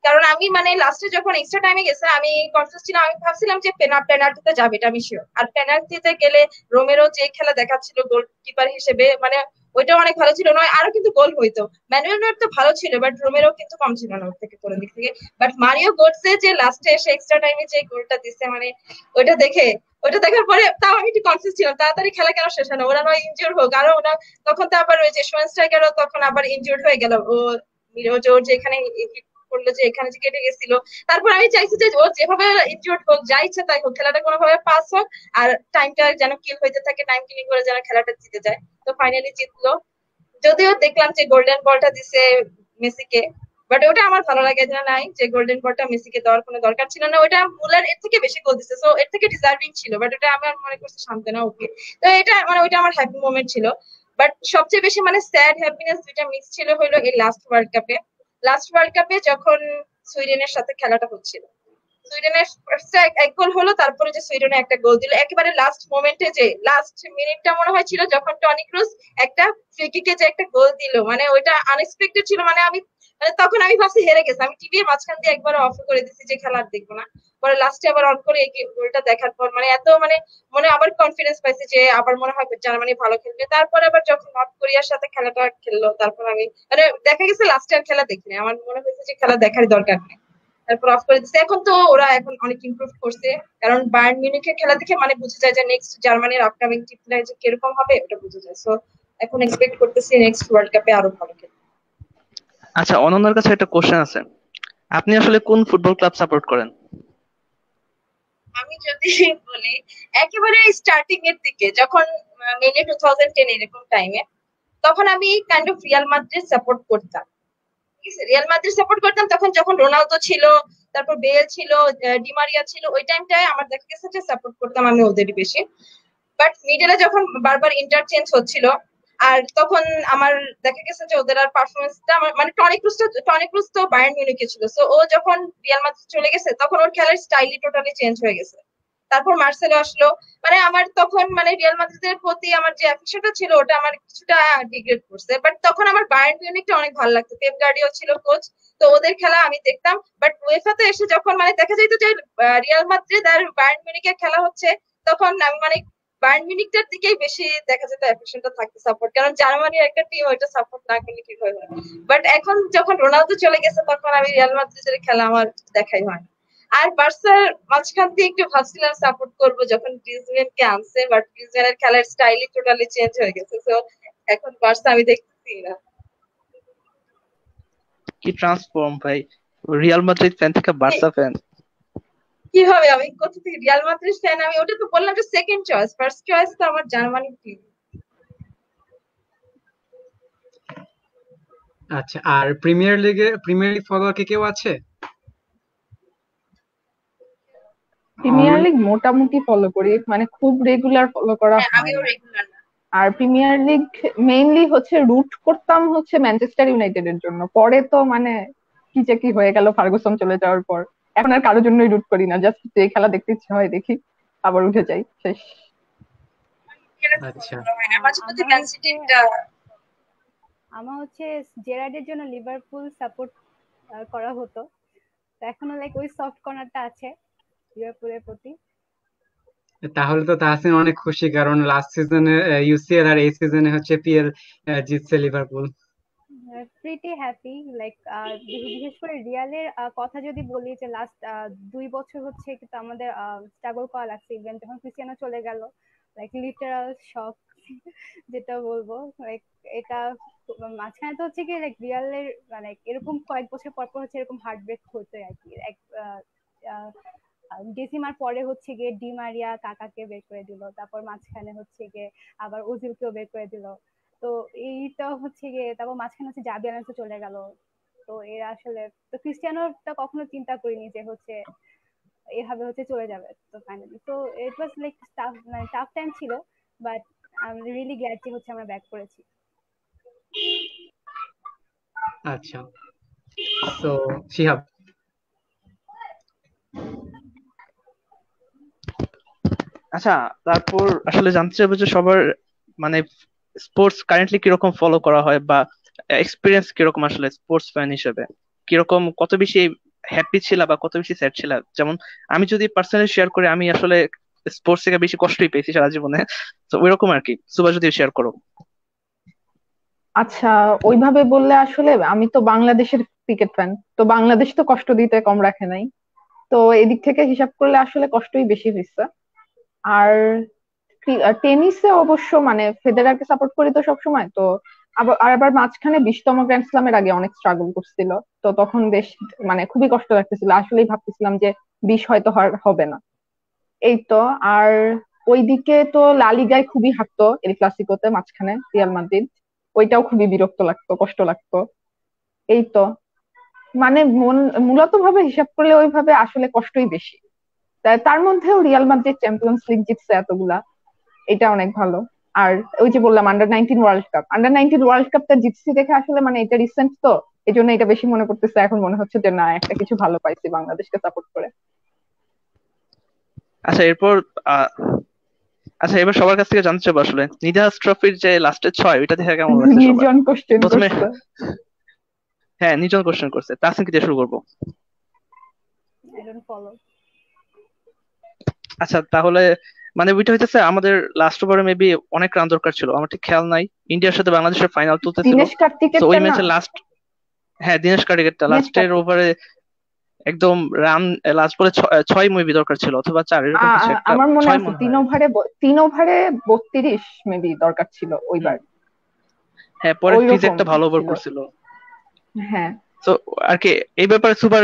কারণ আমি মানে লাস্টে যখন এক্সট্রা টাইমে গেছে আমি কনফিউজ ছিলাম, আমি ভাবছিলাম যে পেনাল্টিতে যাবে, এটা আমি শিওর। আর পেনাল্টিতে গেলে রোমেরো যে খেলা দেখাচ্ছিল গোলকিপার হিসেবে, মানে ওইটা অনেক ভালো ছিল, নয় আরো কিন্তু গোল হইতো। ম্যানুয়েল নয়ের তো ভালো ছিল, বাট রোমেরো কিন্তু কম ছিল না ওর থেকে কোন দিক থেকে। বাট মারিও গোটসে যে লাস্টে এসে এক্সট্রা টাইমে যে গোলটা দিচ্ছে, মানে ওইটা দেখে, ওইটা দেখার পরে তাও আমি একটু কনফিউজ ছিলাম, তাড়াতাড়ি খেলা কেন শেষ হয় না, ওরা নয় ইনজিওর হোক। আরো ওরা তখন তো আবার ওই যে শোয়েনস্টাইগারও তখন আবার ইনজিওর্ড হয়ে গেল, ও ওর যেখানে করলো যে এখানে যে কেটে গেছিল। তারপর আমি চাইছি যে ও যেভাবে ইনজিওর্ড হোক, যা ইচ্ছা তাই হোক, খেলাটা কোনোভাবে পাস হোক, আর টাইমটা যেন কিল হইতে থাকে, টাইম কিলিং করে যেন খেলাটা জিতে যায়। তো ফাইনালি জিতলো, যদিও দেখলাম যে গোল্ডেন বলটা দিছে মেসিকে, বাট ওটা আমার ভালো লাগে যে নাই যে গোল্ডেন বলটা মেসিকে দেওয়ার কোনো দরকার ছিল না, ওটা মুলার এর থেকে বেশি গোল দিচ্ছে, সো এর থেকে ডিজার্ভিং ছিল, বাট ওটা আমার মনে করছি সান্ত্বনা ওকে। তো এটা মানে ওইটা আমার হ্যাপি মোমেন্ট ছিল। বাট সবচেয়ে বেশি মানে স্যাড হ্যাপিনেস দুইটা মিক্স ছিল হলো এই লাস্ট ওয়ার্ল্ড কাপে যখন সুইডেনের সাথে খেলাটা হচ্ছিল, সুইডেনের ফার্স্টে এক গোল হলো, তারপরে যে সুইডেনে একটা গোল দিল একেবারে লাস্ট মোমেন্টে, যে লাস্ট মিনিটটা মনে হয় ছিল যখন টনি ক্রুস একটা ফ্রি কিকে যে একটা গোল দিল, মানে ওইটা আনএক্সপেক্টেড ছিল। মানে আমি মানে তখন আমি ভাবছি হেরে গেছে, আমি টিভি মাঝখান দিয়ে একবার অফ করে দিচ্ছি যে খেলা আর দেখবো না। পরে লাস্টে আবার অন করে এই গোলটা দেখার পর মানে এত মানে মনে আবার কনফিডেন্স পাইছি যে আবার মনে হয় জার্মানি ভালো খেলবে। তারপর আবার যখন নর্থ কোরিয়ার সাথে খেলাটা খেললো, তারপর আমি মানে দেখা গেছে লাস্টে আর খেলা দেখিনি, আমার মনে হয়েছে যে খেলা দেখার দরকার নেই, তারপর অফ করে দিচ্ছে। এখন তো ওরা এখন অনেক ইমপ্রুভ করছে, কারণ বায়ার্ন মিউনিখের খেলা দেখে মানে বোঝা যায় যে নেক্সট জার্মানির আপকামিং টিমটা যে কিরকম হবে ওটা বোঝা যায়। সো এখন এক্সপেক্ট করতেছি নেক্সট ওয়ার্ল্ড কাপে আরো ভালো খেলবে। আচ্ছা, অনন্যার কাছে একটা কোশ্চেন আছে, আপনি আসলে কোন ফুটবল ক্লাব সাপোর্ট করেন? আমি যদি বলি একেবারে স্টার্টিং এর দিকে যখন মেবি 2010 এরকম টাইমে, তখন আমি kind of Real Madrid support করতাম। ঠিক আছে, রিয়াল মাদ্রিদ সাপোর্ট করতাম তখন যখন রোনালদো ছিল, তারপর বেল ছিল, ডিমারিয়া ছিল, ওই টাইমটায় আমার দেখা গেছে যে সাপোর্ট করতাম আমি ওদেরই বেশি। বাট মিডলে যখন বারবার ইন্টারচেঞ্জ হচ্ছিল, আর তখন আমার দেখা গেছে যে ওদের আর পারফরমেন্সটা মানে টনি ক্রুস তো বায়ার্ন মিউনিখে ছিল, সো ও যখন রিয়াল মাদ্রিদ চলে গেছে তখন ওর খেলার স্টাইলই টোটালি চেঞ্জ হয়ে গেছে। তারপর মার্সেলো আসলো, মানে আমার তখন মানে রিয়াল মাদ্রিদের প্রতি আমার যে অ্যাফেকশনটা ছিল ওটা আমার কিছুটা ডিগ্রেড করছে। বাট তখন আমার বায়ার্ন মিউনিখটা অনেক ভালো লাগতো, পেপ গার্ডিওলা ছিল কোচ, তো ওদের খেলা আমি দেখতাম। বাট উয়েফাতে এসে যখন মানে দেখা যেত যে রিয়াল মাদ্রিদ আর বায়ার্ন মিউনিখের খেলা হচ্ছে, তখন আমি মানে বায়ার্ন মিউনিখটার দিকেই বেশি দেখা যেত অ্যাফেকশনটা থাকতো, সাপোর্ট, কারণ জার্মানির একটা টিম ওইটা সাপোর্ট না করলে কি হয়। বাট এখন যখন রোনালদো চলে গেছে তখন আমি রিয়াল মাদ্রিদের খেলা আমার দেখাই হয় না। আর বার্সার মাঝখান দিয়ে একটু ভাবছিলাম সাপোর্ট করব যখন গ্রিজম্যানকে আনছে, বাট গ্রিজম্যানের খেলার স্টাইলই টোটালি চেঞ্জ হয়ে গেছে, তো এখন বার্সা আমি দেখতেছি না। কি ট্রান্সফর্ম ভাই, রিয়াল মাদ্রিদ ফ্যান থেকে বার্সা ফ্যান! কিভাবে আমি কোথা থেকে রিয়াল মাদ্রিদ ফ্যান? আমি ওটা তো বললাম যে সেকেন্ড চয়েস, ফার্স্ট চয়েস তো আমার জার্মানি টিম। আচ্ছা, আর প্রিমিয়ার লিগ ফলোয়ার কি কেউ আছে? প্রিমিয়ার লিগ মোটামুটি ফলো করি, মানে খুব রেগুলার ফলো করা হ্যাঁ, হয় আমিও না। রেগুলার না। আর প্রিমিয়ার লিগ মেইনলি হচ্ছে রুট করতাম হচ্ছে ম্যানচেস্টার ইউনাইটেড এর জন্য, পরে তো মানে কি যে কি হয়ে গেল ফার্গুসন চলে যাওয়ার পর, এখন আর কারোর জন্যই রুট করি না, জাস্ট যে খেলা দেখতে ইচ্ছা হয় দেখি, আবার উঠে যাই, শেষ। আচ্ছা, মাঝে মধ্যে ম্যান সিটিটা আমার হচ্ছে জেরার্ডের জন্য লিভারপুল সাপোর্ট করা হতো, তো এখনো লাইক ওই সফট কর্নারটা আছে লিভারপুলের প্রতি। তাহলে তো তাহসিন অনেক খুশি, কারণ লাস্ট সিজনে ইউসিএল আর এই সিজনে হচ্ছে পিএল জিতছে লিভারপুল। প্রিটি হ্যাপি লাইক বিশেষ করে রিয়ালের কথা যদি বলি যে লাস্ট 2 বছর হচ্ছে কিন্তু আমাদের স্ট্রাগল করা লাগছে, ইভেন যখন ক্রিস্টিয়ানো চলে গেল লাইক লিটারাল শক যেটা বলবো লাইক এটা। মাঝখানে তো হচ্ছে কি লাইক রিয়ালের মানে এরকম কয়েক বছর পর পর হচ্ছে এরকম হার্ট ব্রেক হতো আর কি। ডেসিমার পরে হচ্ছে গিয়ে ডিমারিয়া কাকাকে বের করে দিল, তারপর মাঝখানে হচ্ছে গিয়ে আবার ওজিলকেও বের করে দিল, তো এইটা হচ্ছে গিয়ে তারপর মাঝখানে হচ্ছে জাবি আলোনসো চলে গেল। তো এরা আসলে তো ক্রিস্টিয়ানোটা কখনো চিন্তা করিনি যে হচ্ছে এভাবে হচ্ছে চলে যাবে। তো ফাইনালি তো ইট ওয়াজ লাইক মানে টাফ টাইম ছিল, but I am really glad যে হচ্ছে আমরা ব্যাক করেছি। আচ্ছা, তো শিহাব, আচ্ছা, তারপর আসলে জানতে চাইবো যে সবার মানে স্পোর্টস কারেন্টলি কিরকম ফলো করা হয়, বা এক্সপিরিয়েন্স কিরকম আসলে স্পোর্টস ফ্যান হিসেবে, কিরকম কত বেশি হ্যাপি ছিলা বা কত বেশি স্যাড ছিলা? যেমন আমি যদি পার্সোনালি শেয়ার করি, আমি আসলে স্পোর্টস থেকে বেশি কষ্টই পেয়েছি সারা জীবনে, তো ওইরকম আর কি। সুবা যদি শেয়ার করো। আচ্ছা, ওইভাবে বললে আসলে আমি তো বাংলাদেশের ক্রিকেট ফ্যান, তো বাংলাদেশ তো কষ্ট দিতে কম রাখে নাই, তো এদিক থেকে হিসাব করলে আসলে কষ্টই বেশি হয়েছে। আর টেনিসে অবশ্য মানে ফেদেরারকে সাপোর্ট করি তো সবসময়, তো আবার মাঝখানে 20তম গ্র্যান্ড স্লামের আগে অনেক স্ট্রাগল করছিল, তো তখন বেশ মানে খুবই কষ্ট লাগতেছিল, আসলেই ভাবতেছিলাম যে 20 হয়তো হবে না। এই তো। আর ওইদিকে তো লালিগায় খুবই হাঁটতো এল ক্লাসিকোতে মাঝখানে রিয়াল মাদ্রিদ, ওইটাও খুবই বিরক্ত লাগতো, কষ্ট লাগতো। এই তো। মানে মূলত ভাবে হিসাব করলে ওইভাবে আসলে কষ্টই বেশি। তার মধ্যেও রিয়াল মাদ্রিদ চ্যাম্পিয়ন্স লিগ জিতছে এতগুলা, এটা অনেক ভালো। আর ওই যে বললাম আন্ডার 19 ওয়ার্ল্ড কাপটা জিতছি দেখে আসলে মানে এটা রিসেন্ট তো, এই জন্য এটা বেশি মনে পড়তেছে। এখন মনে হচ্ছে যে না, একটা কিছু ভালো পাইছি বাংলাদেশকে সাপোর্ট করে। আচ্ছা এরপর আহ, আচ্ছা এবার সবার কাছ থেকে জানতে চাইবো আসলে নিধাস ট্রফির যে লাস্টের 6 ওইটা দেখে কেমন লাগছে সবার? নির্জন কোশ্চেন প্রথমে করছে। হ্যাঁ নিজন কোশ্চেন করছে, তাসিম কি দিয়ে শুরু করবো? I don't follow. আচ্ছা তাহলে মানে ওইটা হইতেছে আমাদের লাস্ট ওভারে মেবি অনেক রান দরকার ছিল, আমার ঠিক খেয়াল নাই। ইন্ডিয়ার সাথে বাংলাদেশের ফাইনাল চলতেছিল, দীনেশ তো ওই কার্তিকেরটা না? ম্যাচের লাস্ট, হ্যাঁ দিনেশ কার্তিকেরটা দীনেশ লাস্টের কার্তিক ওভারে একদম রান লাস্ট বলে 6 মেবি দরকার ছিল অথবা 4 এরকম কিছু একটা, আমার মনে 6 আছে মনে তিন হয়। ওভারে 32 মেবি দরকার ছিল ওইবার, হ্যাঁ পরে ওই ফিজ রকম একটা ভালো ওভার ছিল। করছিল। হ্যাঁ, তো আর কি এই ব্যাপারে সুপার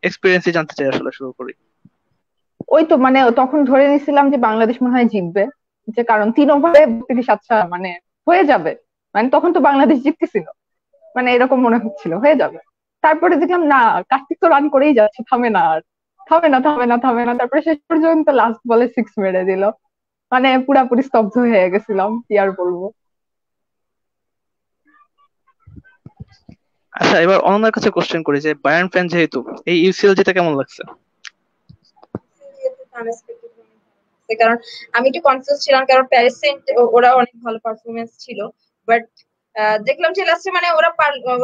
এক্সপিরিয়েন্সই জানতে চাই আসলে, শুরু করি। ওই তো মানে তখন ধরে নিছিলাম যে বাংলাদেশ মনে হয় জিতবে, যে কারণ 3 ওভারে 32, আচ্ছা মানে হয়ে যাবে, মানে তখন তো বাংলাদেশ জিততেছিল, মানে এরকম মনে হচ্ছিল হয়ে যাবে। তারপরে দেখলাম না, কার্তিক তো রান করেই যাচ্ছে, থামে না আর, থামে না থামে না থামে না, তারপরে শেষ পর্যন্ত লাস্ট বলে 6 মেরে দিল। মানে পুরাপুরি স্তব্ধ হয়ে গেছিলাম, কি আর বলবো। আচ্ছা এবার অনন্যার কাছে কোশ্চেন করি যে বায়ার্ন ফ্যান যেহেতু, এই ইউসিএল যেটা কেমন লাগছে? Unexpected ভাবে ভালো লাগছে। কারণ আমি একটু কনফিউজ ছিলাম, কারণ প্যারিস সেন্ট ওরা অনেক ভালো পারফরমেন্স ছিল, বাট দেখলাম যে লাস্টে মানে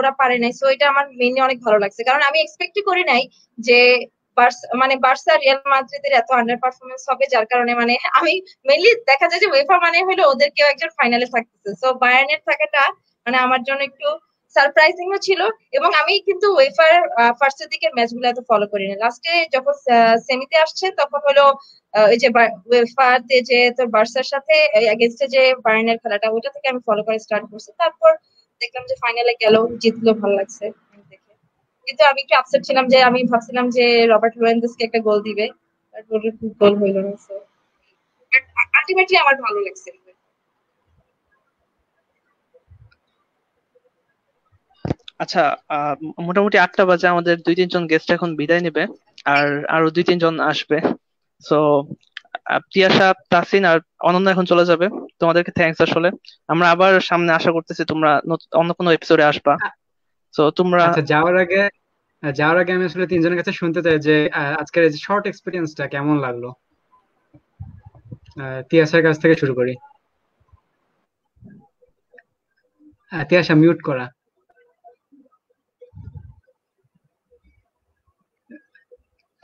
ওরা পারে নাই, সো এটা আমার মেইনলি অনেক ভালো লাগছে। কারণ আমি এক্সপেক্টই করি নাই যে বার্সা রিয়াল মাদ্রিদের এত আন্ডার পারফরমেন্স হবে, যার কারণে মানে আমি মেইনলি দেখা যায় যে ওয়েফা মানে হলো ওদের কেউ একজন ফাইনালে থাকতেছে, সো বায়ার্নের থাকাটা মানে আমার জন্য একটু সারপ্রাইজিং ছিল। এবং আমি কিন্তু ওয়েফার ফার্স্টের দিকের ম্যাচগুলো এত ফলো করি না, লাস্টে যখন সেমিতে আসছে তখন হলো ওই যে ওয়েফাতে যে তোর বার্সার সাথে এগেইনস্টে যে বায়ার্নের খেলাটা, ওটা থেকে আমি ফলো করে স্টার্ট করছি। তারপর দেখলাম যে ফাইনালে গেল, জিতলো, ভালো লাগছে দেখে। কিন্তু আমি একটু আপসেট ছিলাম, যে আমি ভাবছিলাম যে রবার্ট লুয়েন্দেসকে একটা গোল দিবে, বাট গোল হইল না। সো বাট আলটিমেটলি আমার ভালো লাগছে। আচ্ছা মোটামুটি 8টা বাজে, আমাদের 2-3 জন গেস্ট এখন বিদায় নেবে, আর আরো 2-3 জন আসবে। সো প্রিয়াশা, তাসিন আর অনন্যা এখন চলে যাবে। তোমাদেরকে থ্যাঙ্কস আসলে। আমরা আবার সামনে আশা করতেছি তোমরা অন্য কোনো এপিসোডে আসবা। সো তোমরা আচ্ছা, যাওয়ার আগে আমি আসলে তিনজনের কাছে শুনতে চাই যে আজকের এই শর্ট এক্সপিরিয়েন্সটা কেমন লাগলো। তিয়াসার কাছ থেকে শুরু করি। তিয়াসা মিউট করা।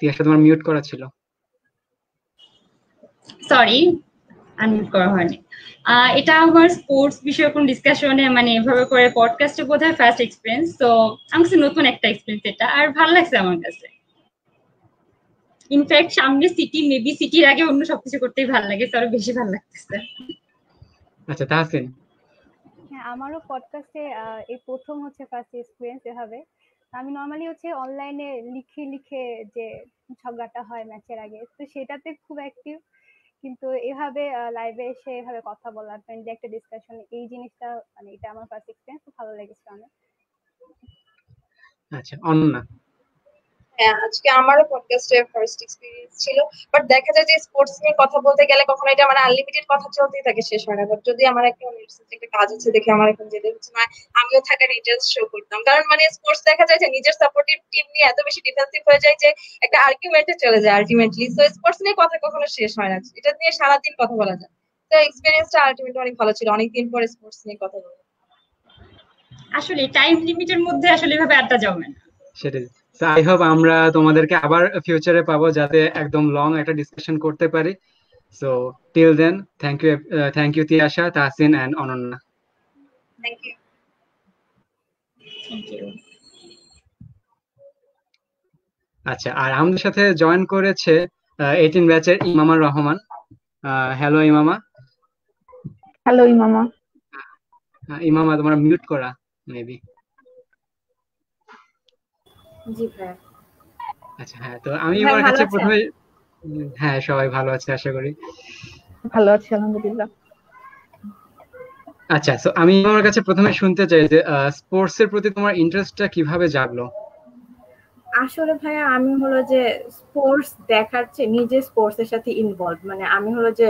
তিয়াসা তোমার মিউট করা ছিল। সরি, আনমিউট করা হয়নি। এটা আমার স্পোর্টস বিষয়ে কোন ডিসকাশনে মানে এভাবে করে পডকাস্টে বোধহয় ফার্স্ট এক্সপিরিয়েন্স, তো আমার কাছে নতুন একটা এক্সপিরিয়েন্স এটা, আর ভালো লাগছে আমার কাছে। ইনফ্যাক্ট সামনে সিটি, মেবি সিটির আগে অন্য সবকিছু করতেই ভালো লাগে, তো আরো বেশি ভালো লাগতেছে। আচ্ছা তাহসিন। হ্যাঁ, আমারও পডকাস্টে এই প্রথম হচ্ছে ফার্স্ট এক্সপিরিয়েন্স এভাবে। আমি নর্মালি হচ্ছে অনলাইনে লিখে লিখে যে ঝগড়াটা হয় ম্যাচের আগে, তো সেটাতে খুব অ্যাক্টিভ, কিন্তু এভাবে লাইভে এসে এভাবে কথা বলা, ফ্রেন্ডলি একটা ডিসকাশন, এই জিনিসটা মানে এটা আমার ফার্স্ট এক্সপিরিয়েন্স, ভালো লেগেছে অনেক। আচ্ছা অনন্যা। হ্যাঁ, আজকে আমারও পডকাস্টের ফার্স্ট এক্সপেরিয়েন্স ছিল। বাট দেখা যায় যে স্পোর্টস নিয়ে কথা বলতে গেলে কখনো এটা মানে আনলিমিটেড কথা চলতেই থাকে, শেষ হয় না। বাট যদি আমার একটা একটা কাজ আছে দেখে আমার এখন যেতে হচ্ছে না, আমিও থাকার ইন্টারেস্ট শো করতাম। কারণ মানে স্পোর্টস দেখা যায় যে নিজের সাপোর্টিভ টিম নিয়ে এত বেশি ডিফেন্সিভ হয়ে যায় যে একটা আর্গুমেন্টে চলে যায় আলটিমেটলি। তো স্পোর্টস নিয়ে কথা কখনো শেষ হয় না, এটা নিয়ে সারাদিন কথা বলা যায়। তো এক্সপেরিয়েন্সটা আলটিমেটলি অনেক ভালো ছিল, অনেকদিন পরে স্পোর্টস নিয়ে কথা বলা। আসলে টাইম লিমিটের মধ্যে আসলে এভাবে আড্ডা জমে না। সেটাই। আই হোপ আমরা তোমাদেরকে আবার ফিউচারে পাবো, যাতে একদম লং একটা ডিসকাশন করতে পারি। So till then, thank you Tiasha, Tahsin and Ananya. Thank you. Thank you. আচ্ছা, আর আমাদের সাথে জয়েন করেছে 18 ব্যাচের ইমামা রহমান। হ্যালো ইমামা। হ্যালো ইমামা। ইমামা তোমার মিউট করা মেবি। জি ভাই। আচ্ছা হ্যাঁ, তো আমি ভাই ইমামার ভালো কাছে আছেন? প্রথমে, হ্যাঁ সবাই ভালো আছে আশা করি। ভালো আছি আলহামদুলিল্লাহ। আচ্ছা, তো আমি ইমামার কাছে প্রথমে শুনতে চাই যে স্পোর্টস এর প্রতি তোমার ইন্টারেস্টটা কিভাবে জাগলো? আসলে ভাইয়া আমি হলো যে স্পোর্টস দেখার চেয়ে নিজে স্পোর্টস এর সাথে ইনভলভ, মানে আমি হলো যে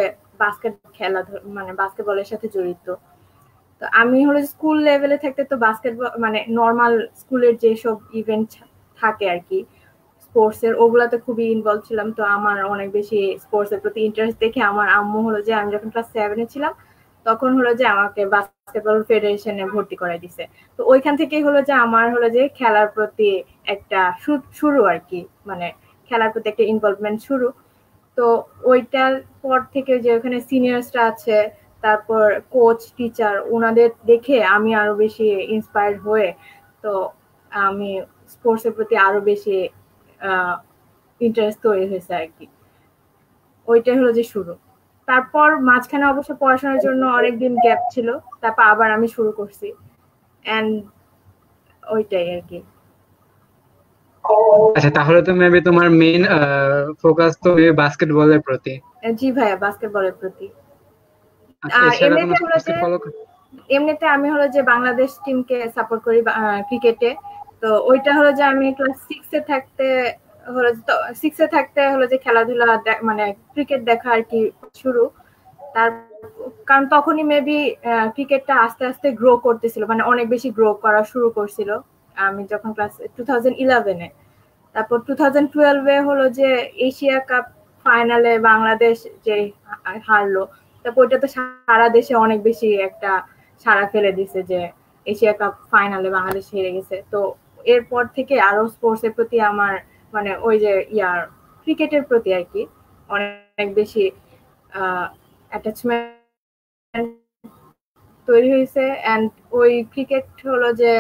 মানে বাস্কেটবলের সাথে জড়িত। তো আমি হলো স্কুল লেভেলে থাকতে তো বাস্কেটবল মানে নর্মাল স্কুলের যেসব ইভেন্ট থাকে আর কি স্পোর্টস এর, ওগুলাতে খুবই ইনভলভ ছিলাম। তো আমার অনেক বেশি স্পোর্টস এর প্রতি ইন্টারেস্ট দেখে আমার আম্মু হলো যে আমি যখন ক্লাস 7 এ ছিলাম তখন হলো যে আমাকে বাস্কেটবল ফেডারেশনে ভর্তি করাই দিছে। তো ওইখান থেকেই হলো যে আমার হলো যে খেলার প্রতি একটা শুরু আর কি, মানে খেলার প্রতি একটা ইনভলভমেন্ট শুরু। তো ওইটার পর থেকে যে ওখানে সিনিয়র্সরা আছে, তারপর কোচ টিচার, ওনাদের দেখে আমি আরো বেশি ইন্সপায়ার্ড হয়ে তো আমি স্পোর্টস এর প্রতি আরো বেশি ইন্টারেস্ট তৈরি হয়েছে আর কি। ওইটাই হলো যে শুরু। তারপর মাঝখানে অবশ্য পড়াশোনার জন্য অনেকদিন গ্যাপ ছিল, তারপর আবার আমি শুরু করছি এন্ড ওইটাই আর কি। আচ্ছা, তাহলে তো মেবি তোমার মেইন ফোকাস তো বাস্কেটবলের প্রতি। জি ভাইয়া, বাস্কেটবলের প্রতি। আচ্ছা, আর এছাড়া কোনো এমনিতে হলো স্পোর্টস যে ফলো? এমনিতে আমি হলো যে বাংলাদেশ টিমকে সাপোর্ট করি ক্রিকেটে। তো ওইটা হলো যে আমি ক্লাস 6 এ থাকতে হলো যে খেলাধুলা মানে ক্রিকেট দেখা আর কি শুরু। তার কারণ তখনই মেবি ক্রিকেটটা আস্তে আস্তে গ্রো করতেছিল, মানে অনেক বেশি গ্রো করা শুরু করছিল আমি যখন ক্লাস 2011 এ। তারপর 2012 এ হলো যে এশিয়া কাপ ফাইনালে বাংলাদেশ যে হারলো, তারপর ওইটা তো সারা দেশে অনেক বেশি একটা সাড়া ফেলে দিছে যে এশিয়া কাপ ফাইনালে বাংলাদেশ হেরে গেছে। তো এরপর থেকে আরো স্পোর্টস এর প্রতি আমার মানে ওই যে ক্রিকেটের প্রতি আর কি অনেক বেশি অ্যাটাচমেন্ট তৈরি হয়েছে। এন্ড ওই ক্রিকেট হলো যে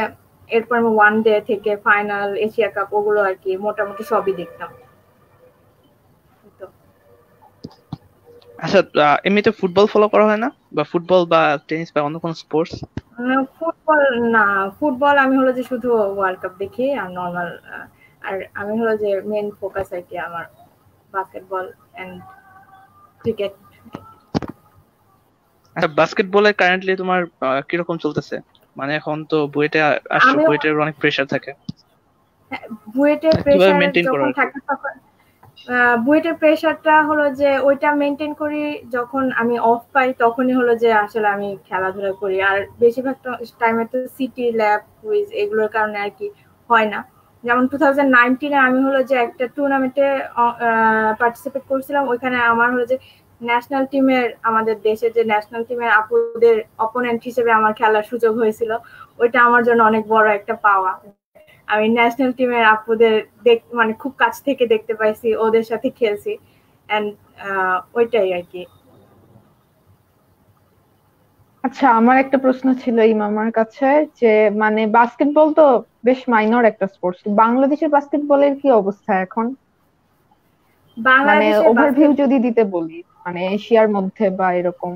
এরপর আমি ওয়ান ডে থেকে ফাইনাল, এশিয়া কাপ, ওগুলো আর কি মোটামুটি সবই দেখতাম। আচ্ছা, এমনিতে ফুটবল ফলো করা হয় না, বা ফুটবল বা টেনিস বা অন্য কোনো স্পোর্টস? ফুটবল না, ফুটবল আমি হলো যে শুধু ওয়ার্ল্ড কাপ দেখি আর নর্মাল। আর আমি হলো যে মেন ফোকাস আর কি আমার বাস্কেটবল এন্ড ক্রিকেট। আচ্ছা, বাস্কেটবলে কারেন্টলি তোমার কিরকম চলতেছে? মানে এখন তো বুয়েটে আসছো, আমি বুয়েটের অনেক প্রেসার থাকে, বুয়েটের কিভাবে প্রেসার মেনটেন করো যখন আর কি? থাকে তখন বুয়েটের প্রেসারটা হলো যে ওইটা মেনটেন করি, যখন আমি অফ পাই তখনই হলো যে আসলে আমি খেলাধুলা করি। আর বেশিরভাগ টাইমে তো সিটি ল্যাব কুইজ এগুলোর কারণে আর কি হয় না। যেমন 2019 এ আমি হলো যে একটা টুর্নামেন্টে পার্টিসিপেট করছিলাম, ওইখানে আমার হলো যে ন্যাশনাল টিমের, আমাদের দেশের যে ন্যাশনাল টিমের আপুদের অপোনেন্ট হিসেবে আমার খেলার সুযোগ হয়েছিল। ওইটা আমার জন্য অনেক বড় একটা পাওয়া। আমি ন্যাশনাল টিমের আপুদের মানে খুব কাছ থেকে দেখতে পাইছি, ওদের সাথে খেলছি এন্ড ওইটাই আর কি। আচ্ছা, আমার একটা প্রশ্ন ছিল ইমামার কাছে, যে মানে বাস্কেটবল তো বেশ মাইনর একটা স্পোর্টস, বাংলাদেশের বাস্কেটবলের কি অবস্থা এখন? মানে বাংলাদেশের ওভারভিউ যদি দিতে বলি, মানে এশিয়ার মধ্যে বা এরকম।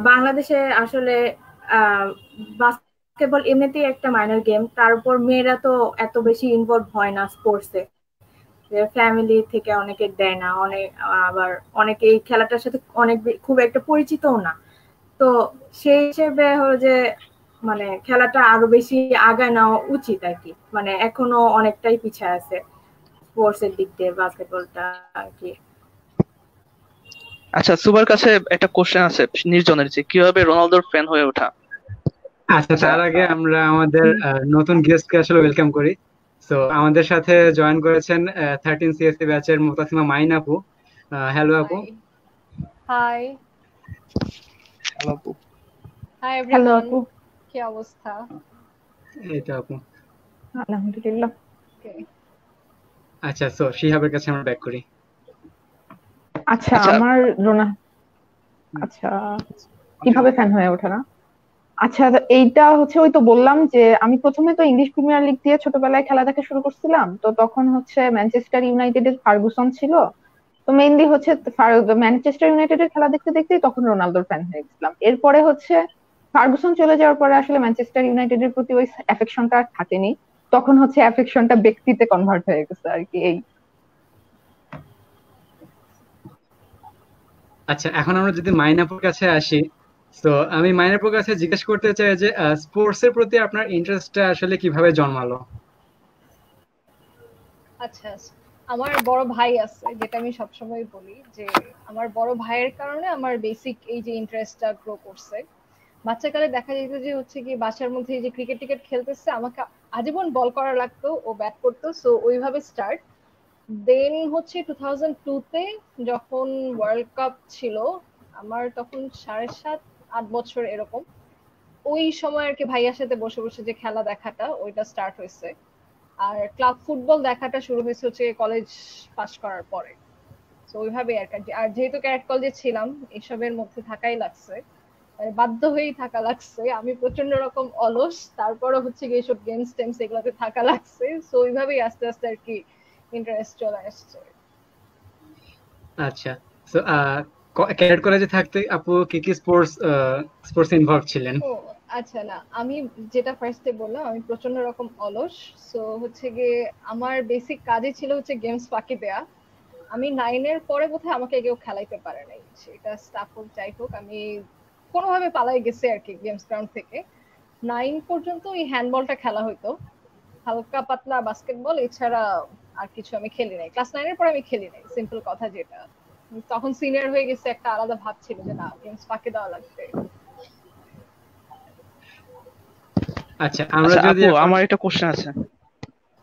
বাংলাদেশে আসলে বাস্কেটবল এমনিতেই একটা মাইনর গেম, তার উপর মেয়েরা তো এত বেশি ইনভলভ হয় না স্পোর্টসে, ফ্যামিলি থেকে অনেকে দেয় না, আবার অনেকে এই খেলাটার সাথে অনেক খুব একটা পরিচিতও না। তো সেই হিসেবে হলো যে মানে খেলাটা আরো বেশি আগায় নেওয়া উচিত আর কি, মানে এখনো অনেকটাই পিছিয়ে আছে স্পোর্টস এর দিক দিয়ে বাস্কেটবলটা আর কি। আচ্ছা, সুবার কাছে একটা কোশ্চেন আছে নির্জনের, যে কিভাবে রোনালদোর ফ্যান হয়ে ওঠা। আচ্ছা, তার আগে আমরা আমাদের নতুন গেস্টকে আসলে ওয়েলকাম করি। সো আমাদের সাথে জয়েন করেছেন 13 সিএসসি ব্যাচের মুতাসিমা মাইন আপু। হ্যালো আপু। হাই হ্যালো আপু। হাই হ্যালো এভরিওয়ান, আপু। কি অবস্থা? এই তো আপু। আলহামদুলিল্লাহ। আচ্ছা, সো শিহাবের কাছে আমরা ব্যাক করি। আচ্ছা, আচ্ছা, আমার আচ্ছা, কিভাবে ফ্যান হয়ে ওঠে না? আচ্ছা, এইটা হচ্ছে ওই তো বললাম যে আমি প্রথমে তো ইংলিশ প্রিমিয়ার লিগ দিয়ে ছোটবেলায় খেলা দেখা শুরু করছিলাম। তো তখন হচ্ছে ম্যানচেস্টার ইউনাইটেডের ফার্গুসন ছিল। তো মেইনলি হচ্ছে ম্যানচেস্টার ইউনাইটেডের খেলা দেখতে দেখতেই তখন রোনালদোর ফ্যান হয়ে গেছিলাম। এরপরে হচ্ছে ফার্গুসন চলে যাওয়ার পরে আসলে ম্যানচেস্টার ইউনাইটেডের প্রতি ওই অ্যাফেকশনটা আর থাকেনি। তখন হচ্ছে অ্যাফেকশনটা ব্যক্তিতে কনভার্ট হয়ে গেছে আর কি। এই আচ্ছা, এখন আমরা যদি মাইনাপুর কাছে আসি, তো আমি মাইনাপুর কাছে জিজ্ঞেস করতে চাই যে স্পোর্টস এর প্রতি আপনার ইন্টারেস্টটা আসলে কিভাবে জন্মালো? আচ্ছা, আমার বড় ভাই আছে, যেটা আমি সবসময় বলি যে আমার বড় ভাইয়ের কারণে আমার বেসিক এই যে ইন্টারেস্টটা গ্রো করছে। বাচ্চাকালে দেখা যেত যে হচ্ছে কি বাসার মধ্যে এই যে ক্রিকেট টিকেট খেলতেছে, আমাকে আজীবন বল করা লাগতো, ও ব্যাট করতো, সো ওইভাবে স্টার্ট। দেন হচ্ছে 2002-তে যখন ওয়ার্ল্ড কাপ ছিল, আমার তখন 7.5-8 বছর এরকম। ওই সময় আর কি ভাইয়ার সাথে বসে বসে যে খেলা দেখাটা ওইটা স্টার্ট হয়েছে। আর ক্লাব ফুটবল দেখাটা শুরু হয়েছে হচ্ছে কলেজ পাশ করার পরে। তো ওইভাবে আর কি। আর যেহেতু ক্যারেট কলেজে ছিলাম, এসবের মধ্যে থাকাই লাগছে, মানে বাধ্য হয়েই থাকা লাগছে। আমি প্রচন্ড রকম অলস, তারপরও হচ্ছে গিয়ে এইসব গেমস টেমস এগুলোতে থাকা লাগছে। তো ওইভাবেই আস্তে আস্তে আর কি ইন্টারেস্ট চলে আসছে। আচ্ছা, সো ক্যাডেট কলেজে থাকতে আপু কি কি স্পোর্টস ইনভলভ ছিলেন? ও আচ্ছা, না আমি যেটা ফার্স্টে বললাম, আমি প্রচন্ড রকম অলস। সো হচ্ছে গিয়ে আমার বেসিক কাজই ছিল হচ্ছে গেমস ফাঁকি দেয়া। আমি 9-এর পরে বোধহয় আমাকে কেউ খেলাইতে পারে নাই, সেটা স্টাফ হোক যাই হোক, আমি কোনোভাবে পালাই গেছি আর কি গেমস গ্রাউন্ড থেকে। 9 পর্যন্ত ওই হ্যান্ডবলটা খেলা হইতো, হালকা পাতলা বাস্কেটবল, এছাড়া আর কিছু আমি খেলি নাই। ক্লাস 9-এর পরে আমি খেলি নাই, সিম্পল কথা যেটা। তখন সিনিয়র হয়ে গেছে, একটা আলাদা ভাব ছিল যে না, গেমস ফাঁকি দেওয়া লাগবে। আচ্ছা, আমরা আচ্ছা যদি আপু, এখন আমার একটা কোশ্চেন আছে।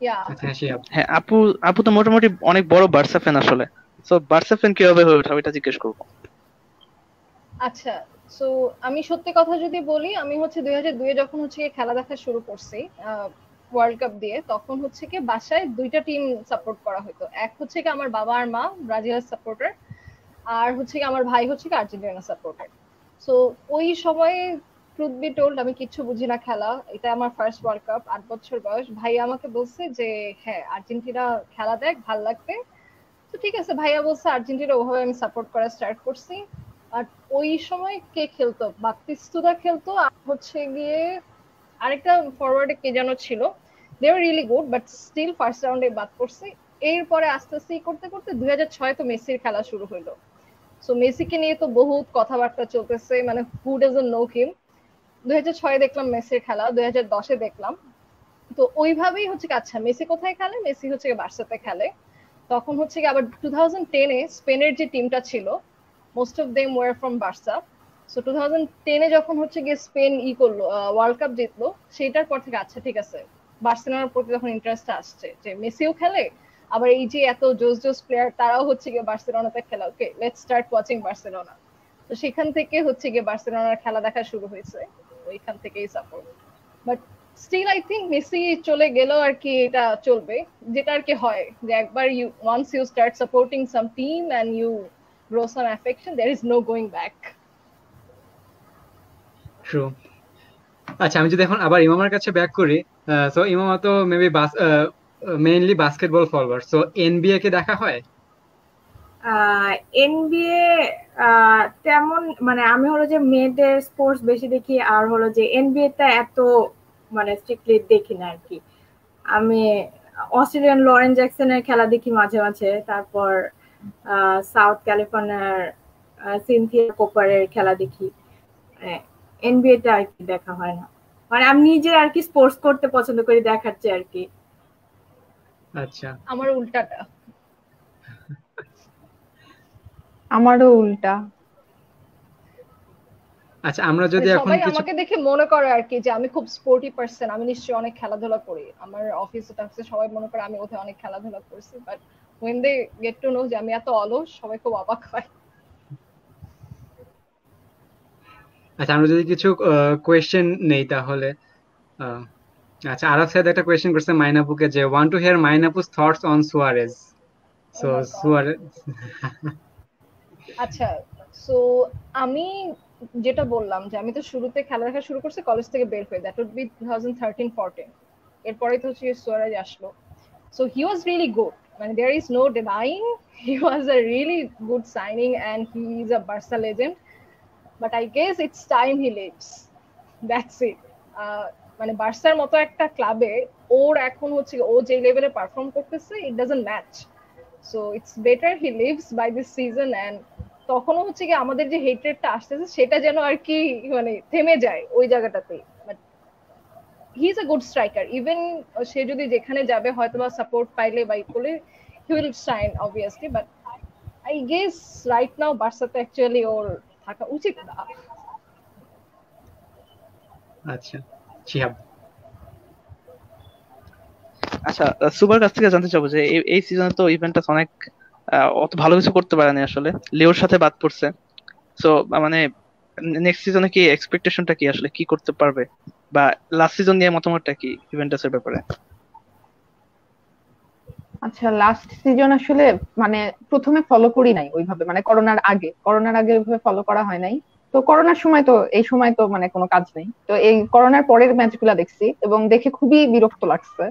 ইয়া আচ্ছা শিহাব, হ্যাঁ আপু, আপু তো মোটামুটি অনেক বড় বার্সা ফ্যান আসলে। সো বার্সা ফ্যান কিভাবে হয়ে ওঠা ওইটা জিজ্ঞেস করবো। আচ্ছা, সো আমি সত্যি কথা যদি বলি, আমি হচ্ছে 2002-এ যখন হচ্ছে গিয়ে খেলা দেখা শুরু করছি ওয়ার্ল্ড কাপ দিয়ে, তখন হচ্ছে কি বাসায় দুইটা টিম সাপোর্ট করা হতো। এক হচ্ছে কি আমার বাবা আর মা ব্রাজিলের সাপোর্টার, আর হচ্ছে কি আমার ভাই হচ্ছে কি আর্জেন্টিনা সাপোর্টার। সো ওই সময়ে ট্রুথ বি টোল্ড আমি কিচ্ছু বুঝি না খেলা, এটা আমার ফার্স্ট ওয়ার্ল্ড কাপ, 8 বছর বয়স। ভাই আমাকে বলছে যে হ্যাঁ আর্জেন্টিনা খেলা দেখ, ভাল লাগবে। তো ঠিক আছে, ভাইয়া বলছে আর্জেন্টিনা, ওভাবে আমি সাপোর্ট করা স্টার্ট করছি। আর ওই সময় কে খেলতো, বাপ্তিস্তুতা খেলতো, আর হচ্ছে গিয়ে আরেকটা ফরওয়ার্ডে কে যেন ছিল। They are really good, but still first রাউন্ডে বাদ পড়ছে। এরপরে আস্তে আস্তে করতে করতে 2006 তো মেসির খেলা শুরু হইলো। সো মেসিকে নিয়ে তো বহুত কথাবার্তা চলতেছে, মানে হু ডাজন্ট নো হিম। 2006 দেখলাম মেসির খেলা, 2010-এ দেখলাম। তো ওইভাবেই হচ্ছে আচ্ছা মেসি কোথায় খেলে, মেসি হচ্ছে বার্সাতে খেলে। তখন হচ্ছে কি আবার 2010-এ স্পেনের যে টিমটা ছিল, most of them were from Barca. So 2010-এ যখন হচ্ছে গিয়ে স্পেন করলো, ওয়ার্ল্ড কাপ জিতলো, সেটার পর থেকে আচ্ছা ঠিক আছে, বার্সেলোনার প্রতি তখন ইন্টারেস্ট আসছে যে মেসিও খেলে, আবার এই যে এত জোস জোস প্লেয়ার তারাও হচ্ছে গিয়ে বার্সেলোনাতে খেলা, okay let's start watching Barcelona. তো সেখান থেকে হচ্ছে গিয়ে বার্সেলোনার খেলা দেখা শুরু হয়েছে, ওইখান থেকেই support. But still I think Messi চলে গেলেও আর কি এটা চলবে, যেটা আর কি হয় যে একবার once you start supporting some team and you grow some affection, there is no going back. True. আচ্ছা, আমি যদি এখন আবার ইমামার কাছে ব্যাক করি, সো ইমামা তো maybe mainly basketball follower, so NBA কে দেখা হয়? এনবিএ তেমন, মানে আমি হলো যে মেয়েদের স্পোর্টস বেশি দেখি, আর হলো যে এনবিএ টা এত মানে স্ট্রিক্টলি দেখি না আর কি। আমি অস্ট্রেলিয়ান লরেন জ্যাকসনের খেলা দেখি মাঝে মাঝে, তারপর সাউথ ক্যালিফোর্নিয়ার সিনথিয়া কোপারের খেলা দেখি। এনবিএ টা আর কি দেখা হয় না, মানে আমি নিজে আর কি স্পোর্টস করতে পছন্দ করি, দেখাচ্ছি আর কি। আচ্ছা, আমার উল্টাটা। আমারও উল্টা। আচ্ছা আমরা যদি এখন সবাই কিছু আমাকে দেখে মনে করে আর কি যে আমি খুব স্পোর্টি পারসন, আমি নিশ্চয়ই অনেক খেলাধুলা করি। আমার অফিসে টাফিসে সবাই মনে করে আমি ওখানে অনেক খেলাধুলা করছি, but when they get to know যে আমি এত অলস, সবাই খুব অবাক হয়। আচ্ছা আমরা যদি কিছু কোয়েশ্চেন নেই তাহলে, আহ, আচ্ছা আরব সাহেব একটা কোয়েশ্চেন করছে মাইনাপুকে যে ওয়ান্ট টু হিয়ার মাইনাপুস thoughts on Suarez. Oh so my God. Suarez আচ্ছা, সো আমি যেটা বললাম যে আমি তো শুরুতে খেলা দেখা শুরু করছি কলেজ থেকে বের হয়ে, দ্যাট উড বি 2013-14। এরপরে তো হচ্ছে সুয়ারেজ আসলো। So he was really good, মানে there is no denying he was a really good signing and he is a Barca legend. But I guess it's time he leaves, that's it. মানে বার্সার মতো একটা ক্লাবে ওর এখন হচ্ছে ও যে লেভেলে পারফর্ম করতেছে, it doesn't match. So it's better he leaves by this season. And তখনও হচ্ছে কি আমাদের যে হেট্রেটটা আসতেছে সেটা যেন আর কি মানে থেমে যায় ওই জায়গাটাতেই। But he is a good striker, even সে যদি যেখানে যাবে হয়তো বা সাপোর্ট পাইলে বা করলে he will shine obviously, but I guess right now বার্সাতে অ্যাকচুয়ালি ওর থাকা উচিত না। আচ্ছা শিহাব। আচ্ছা, সুপার কাছ থেকে জানতে চাবো যে এই সিজনে তো ইভেন্টাস অনেক অত ভালো কিছু করতে পারেনি আসলে, লিওর সাথে বাদ পড়ছে। সো মানে নেক্সট সিজনে কি এক্সপেকটেশনটা কি, আসলে কি করতে পারবে, বা লাস্ট সিজন নিয়ে মতামতটা কি ইভেন্টাসের ব্যাপারে? আচ্ছা, লাস্ট সিজন আসলে মানে প্রথমে ফলো করি নাই ওইভাবে, মানে করোনার আগে ওইভাবে ফলো করা হয় নাই। তো করোনার সময় তো এই সময় তো মানে কোনো কাজ নেই, তো এই করোনার পরের ম্যাচগুলা দেখছি এবং দেখে খুবই বিরক্ত লাগছে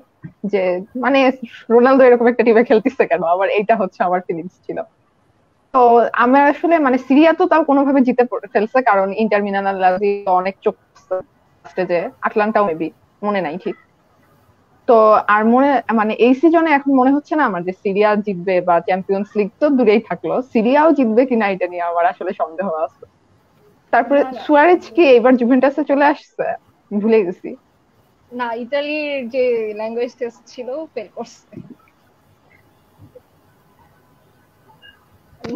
যে মানে রোনালদো এরকম একটা টিমে খেলতেছে কেন, আবার এইটা হচ্ছে আমার ফিলিংস ছিল। তো আমার আসলে মানে সিরিয়া তো তাও কোনোভাবে জিতে ফেলছে, কারণ ইন্টার মিলান আর লাজিও অনেক চোখ স্টেজে, আটলান্টাও মেবি, মনে নাই ঠিক। তো আর মানে এই সিজনে এখন মনে হচ্ছে না আমার যে সিরিয়া জিতবে, বা চ্যাম্পিয়ন্স লিগ তো দূরেই থাকলো, সিরিয়াও জিতবে কিনা এটা নিয়ে আমার আসলে সন্দেহ আছে। তারপরে না, না। সুয়ারেজ কি এবার জুভেন্টাসে চলে আসছে, ভুলে গেছি। না, ইতালির যে ল্যাঙ্গুয়েজ টেস্ট ছিল ফেল করছে।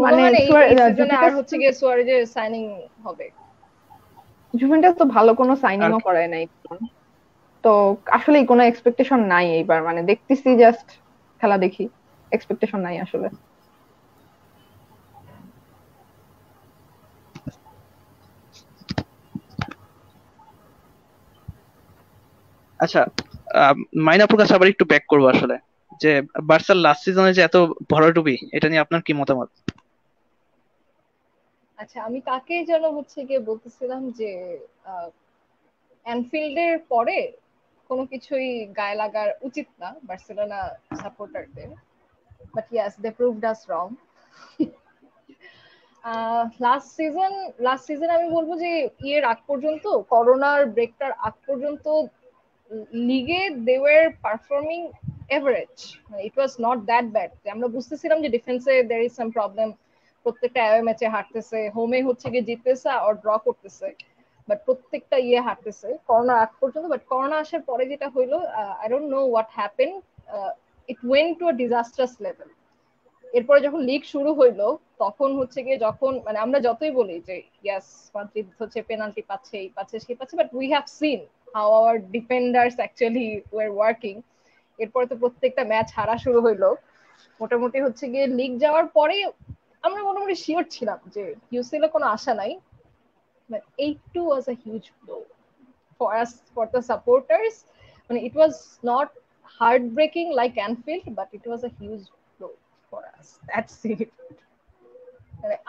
মানে এই সিজনে আর হচ্ছে গিয়ে সুয়ারেজের সাইনিং হবে। জুভেন্টাস তো ভালো কোনো সাইনিংও করায় নাই, তো আসলে কোনো এক্সপেকটেশন নাই এইবার, মানে দেখতেছি জাস্ট খেলা দেখি, এক্সপেকটেশন নাই আসলে। আচ্ছা, মাইনাপুর কাছে আবার একটু ব্যাক করবো আসলে, যে বার্সার লাস্ট সিজনে যে এত ভরাডুবি, এটা নিয়ে আপনার কি মতামত? আচ্ছা, আমি তাকে যেন হচ্ছে গিয়ে বলতেছিলাম যে অ্যানফিল্ডের পরে কোনো কিছুই গায়ে লাগার উচিত না বার্সেলোনা সাপোর্টারদের, but yes they proved us wrong. Last season আমি বলবো যে ইয়ের আগ পর্যন্ত, করোনার ব্রেকটার আগ পর্যন্ত লিগে দে ওয়ার পারফর্মিং এভারেজ, মানে ইট ওয়াজ নট দ্যাট ব্যাড। আমরা বুঝতেছিলাম যে ডিফেন্সে দেয়ার ইজ সাম প্রবলেম, প্রত্যেকটা অ্যাওয়ে ম্যাচে হারতেছে, হোমে হচ্ছে গিয়ে জিততেছে আর ড্র করতেছে, বাট প্রত্যেকটা হারতেছে করোনা আগ পর্যন্ত। বাট করোনা আসার পরে যেটা হইলো, I don't know what happen, it went to a disastrous level. এরপরে যখন লিগ শুরু হইলো তখন হচ্ছে গিয়ে, যখন মানে আমরা যতই বলি যে ইয়াস মাদ্রিদ হচ্ছে পেনাল্টি পাচ্ছে, এই পাচ্ছে সেই পাচ্ছে, but we have seen how our defenders actually were working. এরপরে তো প্রত্যেকটা ম্যাচ হারা শুরু হইলো, মোটামুটি হচ্ছে গিয়ে লিগ যাওয়ার পরে আমরা মোটামুটি শিওর ছিলাম যে ইউসিএল এ কোনো আশা নাই, but 8-2 was a huge blow for us, for the supporters. মানে it was not heartbreaking like Anfield, but it was a huge blow for us. That's it.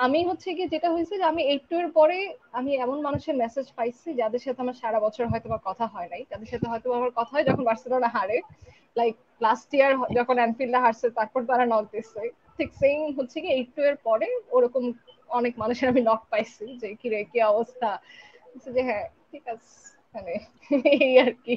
আমি হচ্ছে কি, যেটা হয়েছে যে আমি 8-2 এর পরে আমি এমন মানুষের মেসেজ পাইছি যাদের সাথে আমার সারা বছর হয়তো বা কথা হয় নাই, তাদের সাথে হয়তো আমার কথা হয় যখন বার্সেলোনা হারে, লাইক লাস্ট ইয়ার যখন অ্যানফিল্ডে হারছে তারপর তারা নক দিচ্ছে, ঠিক সেম হচ্ছে কি 8-2 এর পরে ওরকম অনেক মানুষের আমি নক পাইছি যে কি রে কি অবস্থা, যে হ্যাঁ ঠিক আছে, মানে এই আর কি।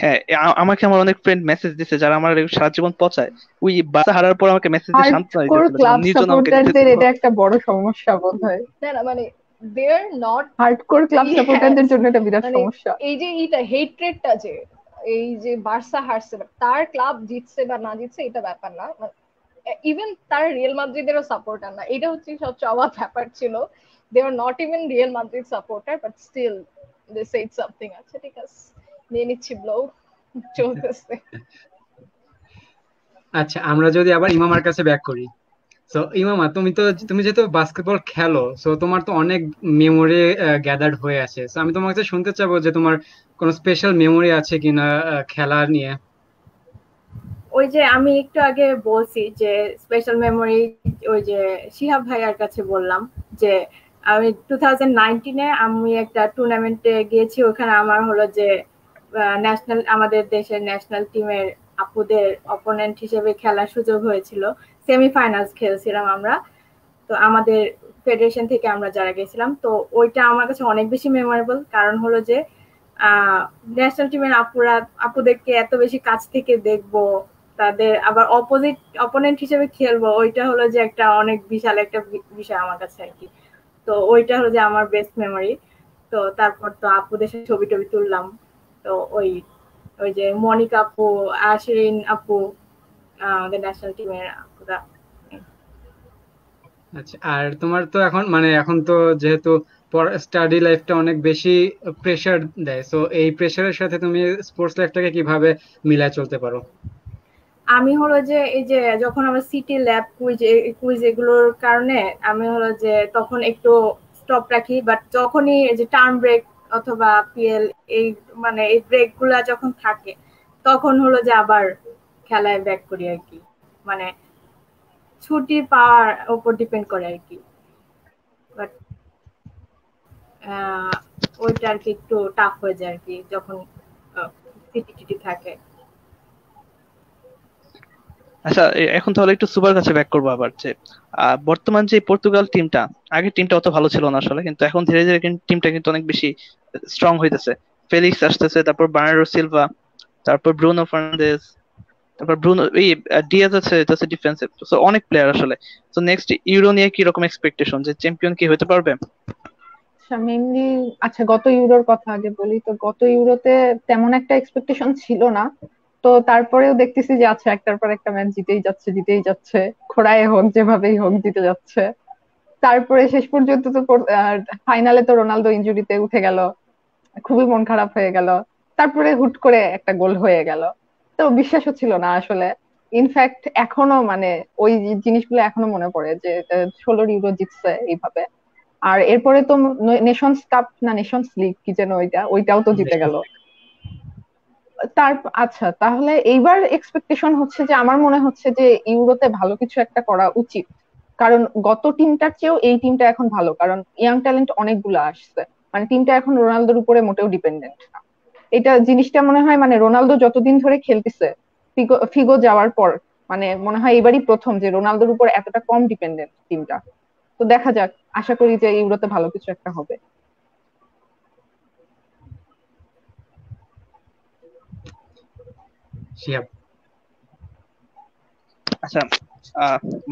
হ্যাঁ, আমাকে আমার অনেক ফ্রেন্ড মেসেজ দিছে যারা আমার সারা জীবন পচায়, ওই বাসা হারার পর আমাকে মেসেজ দিয়ে সান্ত্বনা দিতেছিল, ক্লাব নির্জন আমাকে সাপোর্টারদের এটা একটা বড় সমস্যা বোধহয়। না মানে দে আর নট হার্ডকোর ক্লাব সাপোর্টারদের জন্য এটা বিরাট সমস্যা। এই যে এইটা হেট্রেডটা, যে এই যে বার্সা হারছে তার ক্লাব জিতছে বা না জিতছে এটা ব্যাপার না, ইভেন তার রিয়াল মাদ্রিদেরও সাপোর্টার না, এটা হচ্ছে সবচেয়ে অবাক ব্যাপার ছিল। They are not even Real Madrid supporter, but still they said something. আচ্ছা ঠিক আছে, নিয়ে নিচ্ছি ব্লো, চলতেছে। আচ্ছা, আমরা যদি আবার ইমামার কাছে ব্যাক করি, সো ইমামা তুমি যেহেতু বাস্কেটবল খেলো, সো তোমার তো অনেক মেমোরি গ্যাদার্ড হয়ে আছে, সো আমি তোমার কাছে শুনতে চাবো যে তোমার কোনো স্পেশাল মেমোরি আছে কিনা খেলা নিয়ে। ওই যে আমি একটু আগে বলছি যে স্পেশাল মেমোরি, ওই যে শিহাব ভাইয়ার কাছে বললাম যে আমি 2019-এ আমি একটা টুর্নামেন্টে গিয়েছি, ওখানে আমার হলো যে ন্যাশনাল, আমাদের দেশের ন্যাশনাল টিমের আপুদের অপোনেন্ট হিসেবে খেলার সুযোগ হয়েছিল, সেমিফাইনালস খেলছিলাম আমরা, তো আমাদের ফেডারেশন থেকে আমরা যারা গেছিলাম, তো ওইটা আমার কাছে অনেক বেশি মেমোরেবল। কারণ হলো যে ন্যাশনাল টিমের আপুদেরকে এত বেশি কাছ থেকে দেখবো, তাদের আবার অপোনেন্ট হিসেবে খেলবো, ওইটা হলো যে একটা অনেক বিশাল একটা বিষয় আমার কাছে আর কি। তো ওইটা হলো যে আমার বেস্ট মেমোরি। তো তারপর তো আপুদের সাথে ছবি টবি তুললাম। তো ওই ওই যে মনিকা আপু, আশরিন আপু, আমাদের ন্যাশনাল টিমের আপুরা। আচ্ছা, আর তোমার তো এখন এখন তো যেহেতু স্টাডি লাইফটা অনেক বেশি প্রেসার দেয়, সো এই প্রেসারের সাথে তুমি স্পোর্টস লাইফটাকে কিভাবে মিলায় চলতে পারো? আমি হলো যে এই যে যখন আমার সিটি ল্যাব কুইজ এগুলোর কারণে আমি হলো যে তখন একটু স্টপ রাখি, বাট যখনই এই যে টার্ম ব্রেক অথবা পিএল এই এই ব্রেক গুলা যখন থাকে তখন হলো যে আবার খেলায় ব্যাক করি আর কি। মানে ছুটি পাওয়ার উপর ডিপেন্ড করে আর কি। বাট ওইটা আর কি একটু টাফ হয়ে যায় আর কি যখন সিটি টিটি থাকে। আচ্ছা, এখন তাহলে একটু সুপার কাছে ব্যাক করবো আবার, যে বর্তমান যে পর্তুগাল টিমটা, আগের টিমটা অত ভালো ছিল না আসলে, কিন্তু এখন ধীরে ধীরে টিমটা কিন্তু অনেক বেশি স্ট্রং হইতেছে। ফেলিক্স আসতেছে, তারপর বার্নার্ডো সিলভা, তারপর ব্রুনো ফার্নান্দেজ, তারপর ব্রুনো এই ডিয়াজ আছে ডিফেন্সিভ। তো অনেক প্লেয়ার আসলে। তো নেক্সট ইউরো নিয়ে কি রকম এক্সপেকটেশন, যে চ্যাম্পিয়ন কি হতে পারবে? মেইনলি আচ্ছা, গত ইউরোর কথা আগে বলি। তো গত ইউরোতে তেমন একটা এক্সপেকটেশন ছিল না। তো তারপরেও দেখতেছি যে আচ্ছা, একটার পর একটা ম্যাচ জিতেই যাচ্ছে, খোঁড়ায় হোক যেভাবেই হোক জিতে যাচ্ছে। তারপরে শেষ পর্যন্ত তো ফাইনালে তো রোনালদো ইনজুরিতে উঠে গেল, খুবই মন খারাপ হয়ে গেল। তারপরে হুট করে একটা গোল হয়ে গেল, তো বিশ্বাস হচ্ছিল না আসলে। ইনফ্যাক্ট এখনো ওই জিনিসগুলো এখনো মনে পড়ে যে 16 ইউরো জিতছে এইভাবে। আর এরপরে তো নেশনস কাপ না নেশনস লিগ কি যেন ওইটাও তো জিতে গেল। তার আচ্ছা, তাহলে এইবার এক্সপেকটেশন হচ্ছে যে আমার মনে হচ্ছে যে ইউরোতে ভালো কিছু একটা করা উচিত। কারণ গত টিমটার চেয়েও এই টিমটা এখন ভালো, কারণ ইয়াং ট্যালেন্ট অনেকগুলো আসছে। টিমটা এখন রোনালদোর উপরে মোটেও ডিপেন্ডেন্ট না। এটা জিনিসটা মনে হয় রোনালদো যতদিন ধরে খেলতেছে, ফিগো যাওয়ার পর মনে হয় এবারই প্রথম যে রোনালদোর উপর এতটা কম ডিপেন্ডেন্ট টিমটা। তো দেখা যাক, আশা করি যে ইউরোতে ভালো কিছু একটা হবে। শিহাব। আচ্ছা,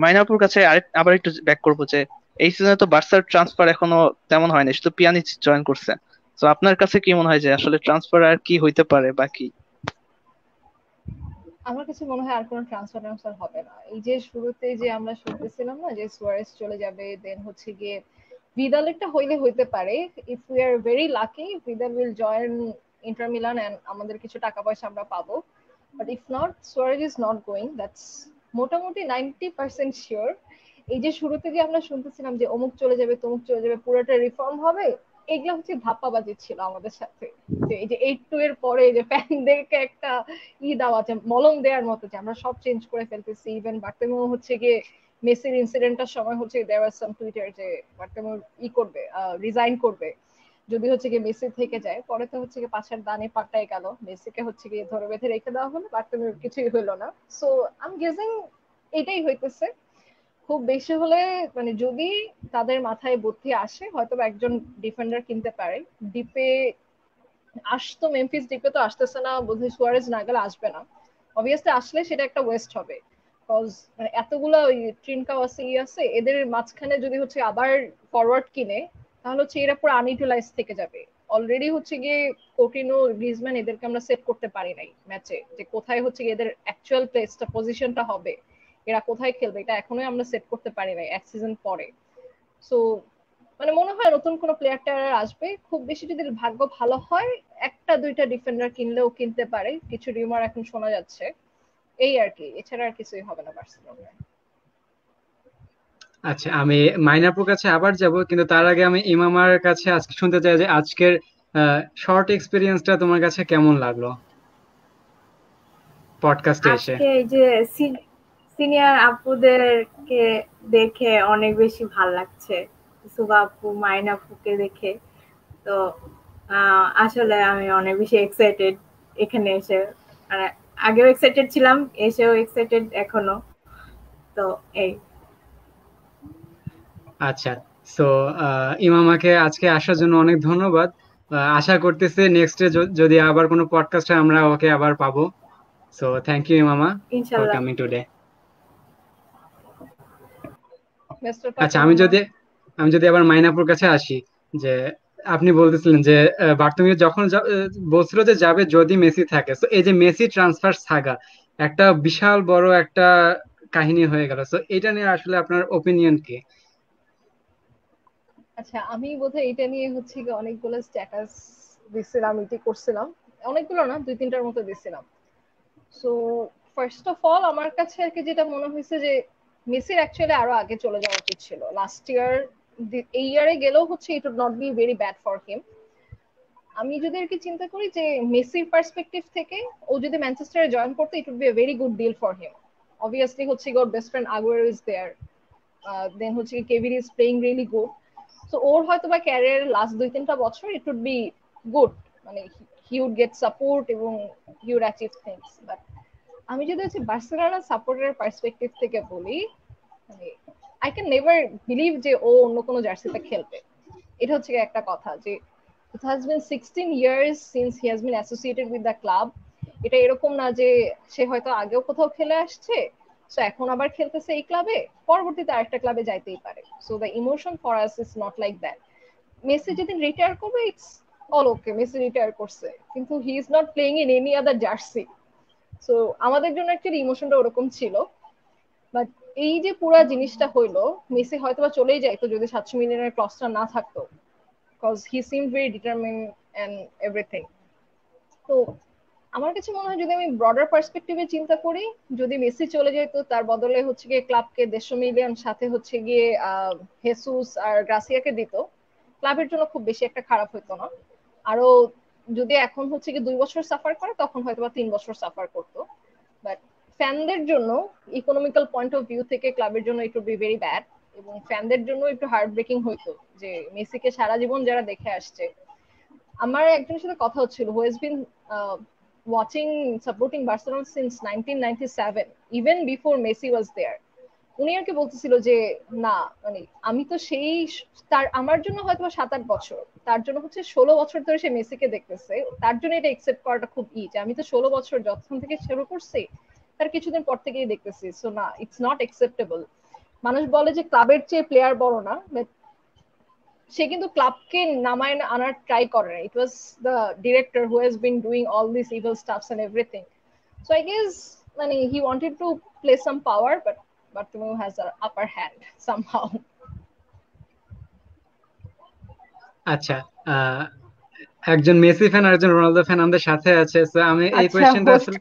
মাইনাপুর কাছে আবার একটু ব্যাক করবো, যে এই সিজনে তো বার্সার ট্রান্সফার এখনো তেমন হয়নি, শুধু পিয়ানিচ জয়েন করছে। তো আপনার কাছে কি মনে হয় যে আসলে ট্রান্সফার আর কি হইতে পারে বাকি? আমার কাছে মনে হয় আর কোনো ট্রান্সফার হবে না। এই যে শুরুতে যে আমরা শুনতেছিলাম না যে সুয়ারেস চলে যাবে, দেন হচ্ছে গিয়ে ভিদাল একটা হইতে পারে। If we are very lucky, Vidal will join Inter Milan and আমাদের কিছু টাকা পয়সা আমরা পাবো। But if not, Suarez is not going, that's মোটামুটি 90% শিওর। এই যে শুরুতে যে আমরা শুনতেছিলাম যে অমুক চলে যাবে তমুক চলে যাবে, পুরোটা রিফর্ম হবে, এগুলো হচ্ছে ধাপ্পাবাজি ছিল আমাদের সাথে। যে এই যে 8-2 এর পরে যে ফ্যানদেরকে একটা দেওয়া, যে মলম দেওয়ার মতো যে আমরা সব চেঞ্জ করে ফেলতেছি। ইভেন বার্তেমো হচ্ছে গিয়ে মেসির ইনসিডেন্টটার সময় হচ্ছে দেয়ার ওয়াজ সাম টুইটার যে বার্তেমো করবে, রিজাইন করবে যদি হচ্ছে গিয়ে মেসি থেকে যায়। পরে তো হচ্ছে গিয়ে পাশের দানে পাল্টাই গেল, মেসিকে হচ্ছে গিয়ে ধরে বেঁধে রেখে দেওয়া হলো, বার্তেমোর কিছুই হলো না। সো আই এম গেসিং এটাই হইতেছে। খুব বেশি হলে যদি তাদের মাথায় বুদ্ধি আসে হয়তো একজন ডিফেন্ডার কিনতে পারে। ডিপে আসতো, মেমফিস ডিপে তো আসতেছে না, বোধহয় সুয়ারেজ না গেলে আসবে না। অবভিয়াসলি আসলে সেটা একটা ওয়েস্ট হবে, কজ এতগুলা ওই ট্রিনকাওয়াসি আছে, এদের মাঝখানে যদি হচ্ছে আবার ফরওয়ার্ড কিনে তাহলে হচ্ছে এরা পুরো আনইউটিলাইজ থেকে যাবে। অলরেডি হচ্ছে গিয়ে কোটিনো, গ্রিজম্যান এদেরকে আমরা সেট করতে পারি নাই ম্যাচে, যে কোথায় হচ্ছে গিয়ে এদের অ্যাকচুয়াল প্লেসটা, পজিশনটা হবে, এরা কোথায় খেলবে, এটা এখনোই আমরা সেট করতে পারি নাই এক সিজন পরে। সো মনে হয় নতুন কোনো প্লেয়ারটা আসবে, খুব বেশি যদি ভাগ্য ভালো হয় একটা দুইটা ডিফেন্ডার কিনলেও কিনতে পারে, কিছু রিউমার এখন শোনা যাচ্ছে, এই আর কি। এছাড়া আর কিছুই হবে না বার্সেলোনায়। আচ্ছা, আমি মাইনাপুর কাছে আবার যাব, কিন্তু তার আগে আমি ইমামার কাছে আজকে শুনতে চাই যে আজকের শর্ট এক্সপিরিয়েন্সটা তোমার কাছে কেমন লাগলো পডকাস্টে এসে? আজকে এই যে সিনিয়র আপুদেরকে দেখে অনেক বেশি ভাল লাগছে, সুবা আপু, মাইন আপুকে দেখে। তো আসলে আমি অনেক বেশি এক্সাইটেড এখানে এসে, মানে আগেও এক্সাইটেড ছিলাম, এসেও এক্সাইটেড এখনো। তো এই আচ্ছা, সো ইমামাকে আজকে আসার জন্য অনেক ধন্যবাদ। আশা করতেছি নেক্সটে যদি আবার কোনো পডকাস্টে আমরা ওকে আবার পাবো। সো থ্যাংক ইউ ইমামা ফর ইনশাল্লাহ। Coming today. Best of luck আচ্ছা, ইমামা। আমি যদি আবার মাইনাপুর কাছে আসি, যে আপনি বলতেছিলেন যে বার্তোমিউ যখন বলছিল যে যাবে যদি মেসি থাকে, তো এই যে মেসি ট্রান্সফার সাগা একটা বিশাল বড় একটা কাহিনী হয়ে গেল, তো এটা নিয়ে আসলে আপনার ওপিনিয়ন কি? আচ্ছা, আমি বোধহয় এটা নিয়ে হচ্ছে কি অনেকগুলো স্ট্যাটাস দিছিলাম, ইতি করছিলাম, অনেকগুলো না, 2-3টার মতো দিছিলাম। সো ফার্স্ট অফ অল আমার কাছে আর কি যেটা মনে হয়েছে যে মেসির অ্যাকচুয়ালি আরো আগে চলে যাওয়া উচিত ছিল। লাস্ট ইয়ার, এই ইয়ারে গেলেও হচ্ছে it would not be very bad for him. আমি যদি আর কি চিন্তা করি যে মেসির পার্সপেক্টিভ থেকে ও যদি ম্যানচেস্টারে জয়েন করতো, it would be a very good deal for him. Obviously হচ্ছে ওর best friend Aguero is there, then হচ্ছে Kevin is playing really good. So ওর হয়তো বা ক্যারিয়ার লাস্ট 2-3টা বছর ইট উড বি গুড, মানে হি উড গেট সাপোর্ট এবং he would achieve things. But আমি যদি হচ্ছে বার্সেলোনা সাপোর্টার পার্সপেক্টিভ থেকে বলি, মানে আই ক্যান নেভার বিলিভ যে ও অন্য কোনো জার্সিতে খেলবে। এটা হচ্ছে একটা কথা যে it has been 16 years since he has been associated with the club. এটা এরকম না যে সে হয়তো আগেও কোথাও খেলে আসছে, সো এখন আবার খেলতেছে এই ক্লাবে, পরবর্তীতে আরেকটা ক্লাবে যাইতেই পারে। So the emotion for us is not like that. Messi যেদিন রিটায়ার করবে, it's all okay, Messi retire করছে, কিন্তু he is not playing in any other jersey. So আমাদের জন্য অ্যাকচুয়ালি ইমোশনটা ওরকম ছিল। বাট এই যে পুরা জিনিসটা হইলো, মেসি হয়তো বা চলেই যাইতো যদি 700 মিলিয়নের ক্লসটা না থাকতো, because he seemed very determined and everything. তো আমার কাছে মনে হয় যদি আমি ব্রডার পার্সপেক্টিভে চিন্তা করি, যদি মেসি চলে যেত, তার বদলে হচ্ছে গিয়ে ক্লাবকে 150 মিলিয়ন সাথে হচ্ছে গিয়ে হেসুস আর গ্রাসিয়াকে দিত, ক্লাবের জন্য খুব বেশি একটা খারাপ হইতো না। আরো যদি এখন হচ্ছে গিয়ে 2 বছর সাফার করে, তখন হয়তো বা 3 বছর সাফার করতো। বাট ফ্যানদের জন্য, ইকোনমিক্যাল পয়েন্ট অফ ভিউ থেকে ক্লাবের জন্য it would be very bad, এবং ফ্যানদের জন্য একটু হার্ট ব্রেকিং হইতো যে মেসিকে সারা জীবন যারা দেখে আসছে। আমার একজনের সাথে কথা হচ্ছিল who has been watching supporting Barcelona since 1997, even before Messi was there. উনি আর কি বলতেছিল যে না, মানে আমি তো সেই, তার আমার জন্য হয়তো 7-8 বছর, তার জন্য হচ্ছে 16 বছর ধরে সে মেসিকে দেখতেছে। তার জন্য এটা একসেপ্ট করাটা খুব যে আমি তো 16 বছর যখন থেকে শুরু করছি, তার কিছুদিন পর থেকেই দেখতেছি। সো না, ইটস নট একসেপ্টেবল। মানুষ বলে যে ক্লাবের চেয়ে প্লেয়ার বড় না, সে কিন্তু ক্লাবকে নামায় আনার ট্রাই করে না। It was the director who has been doing all this evil stuffs and everything. So I guess মানে he wanted to play some power, but Bartomeu has an upper hand somehow. আচ্ছা, একজন Messi fan আর একজন Ronaldo fan আমাদের সাথে আছে, তো আমি এই আচ্ছা, কোয়েশ্চেনটা আসলে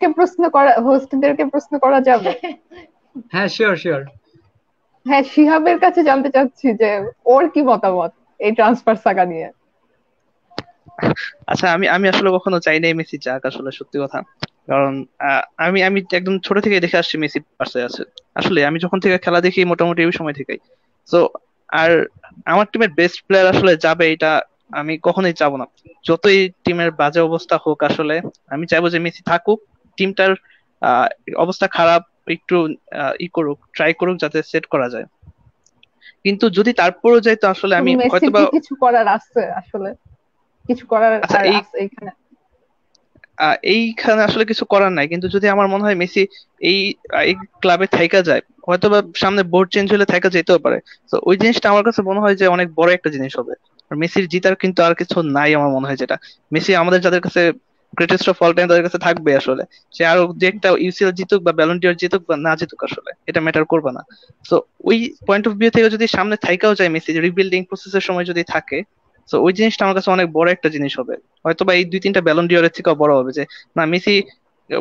হোস্টদেরকে প্রশ্ন করা যাবে? হ্যাঁ, শিওর শিওর। হ্যাঁ, শিহাবের কাছে জানতে চাচ্ছি যে ওর কি মতামত এই ট্রান্সফার সাগা নিয়ে। আচ্ছা, আমি আমি আসলে কখনো চাই নাই মেসি যাক, আসলে সত্যি কথা। কারণ আমি আমি একদম ছোট থেকে দেখে আসছি মেসি পাশে আছে। আসলে আমি যখন থেকে খেলা দেখি মোটামুটি ওই সময় থেকেই। তো আর আমার টিমের বেস্ট প্লেয়ার আসলে যাবে, এটা আমি কখনোই চাবো না। যতই টিমের বাজে অবস্থা হোক, আসলে আমি চাইবো যে মেসি থাকুক। টিমটার আহ অবস্থা খারাপ, একটু করুক, ট্রাই করুক যাতে সেট করা যায়। কিন্তু যদি তারপরও যাই, তো আসলে আমি মেসির হয়তোবা কি কিছু করার আছে? আসলে কিছু করার আচ্ছা, আর আছে এখানে? এইখানে আসলে কিছু করার নাই, কিন্তু যদি আমার মনে হয় মেসি এই এই ক্লাবে থাইকা যায়, হয়তোবা সামনে বোর্ড চেঞ্জ হলে থাইকা যেতেও পারে। তো ওই জিনিসটা আমার কাছে মনে হয় যে অনেক বড় একটা জিনিস হবে। আর মেসির জিতার কিন্তু আর কিছু নাই আমার মনে হয়, যেটা মেসি আমাদের যাদের কাছে গ্রেটেস্ট অফ অল টাইম তাদের কাছে থাকবে আসলে। সে আরো যে একটা ইউসিএল জিতুক বা ব্যালন ডিওর জিতুক বা না জিতুক, আসলে এটা ম্যাটার করবে না। তো ওই পয়েন্ট অফ ভিউ থেকে যদি সামনে থাইকাও যায়, মেসি রিবিল্ডিং প্রসেসের সময় যদি থাকে, তো ওই জিনিসটা আমার কাছে অনেক বড় একটা জিনিস হবে। হয়তোবা এই 2-3টা ব্যালন ডিওরের থেকেও বড় হবে, যে না মেসি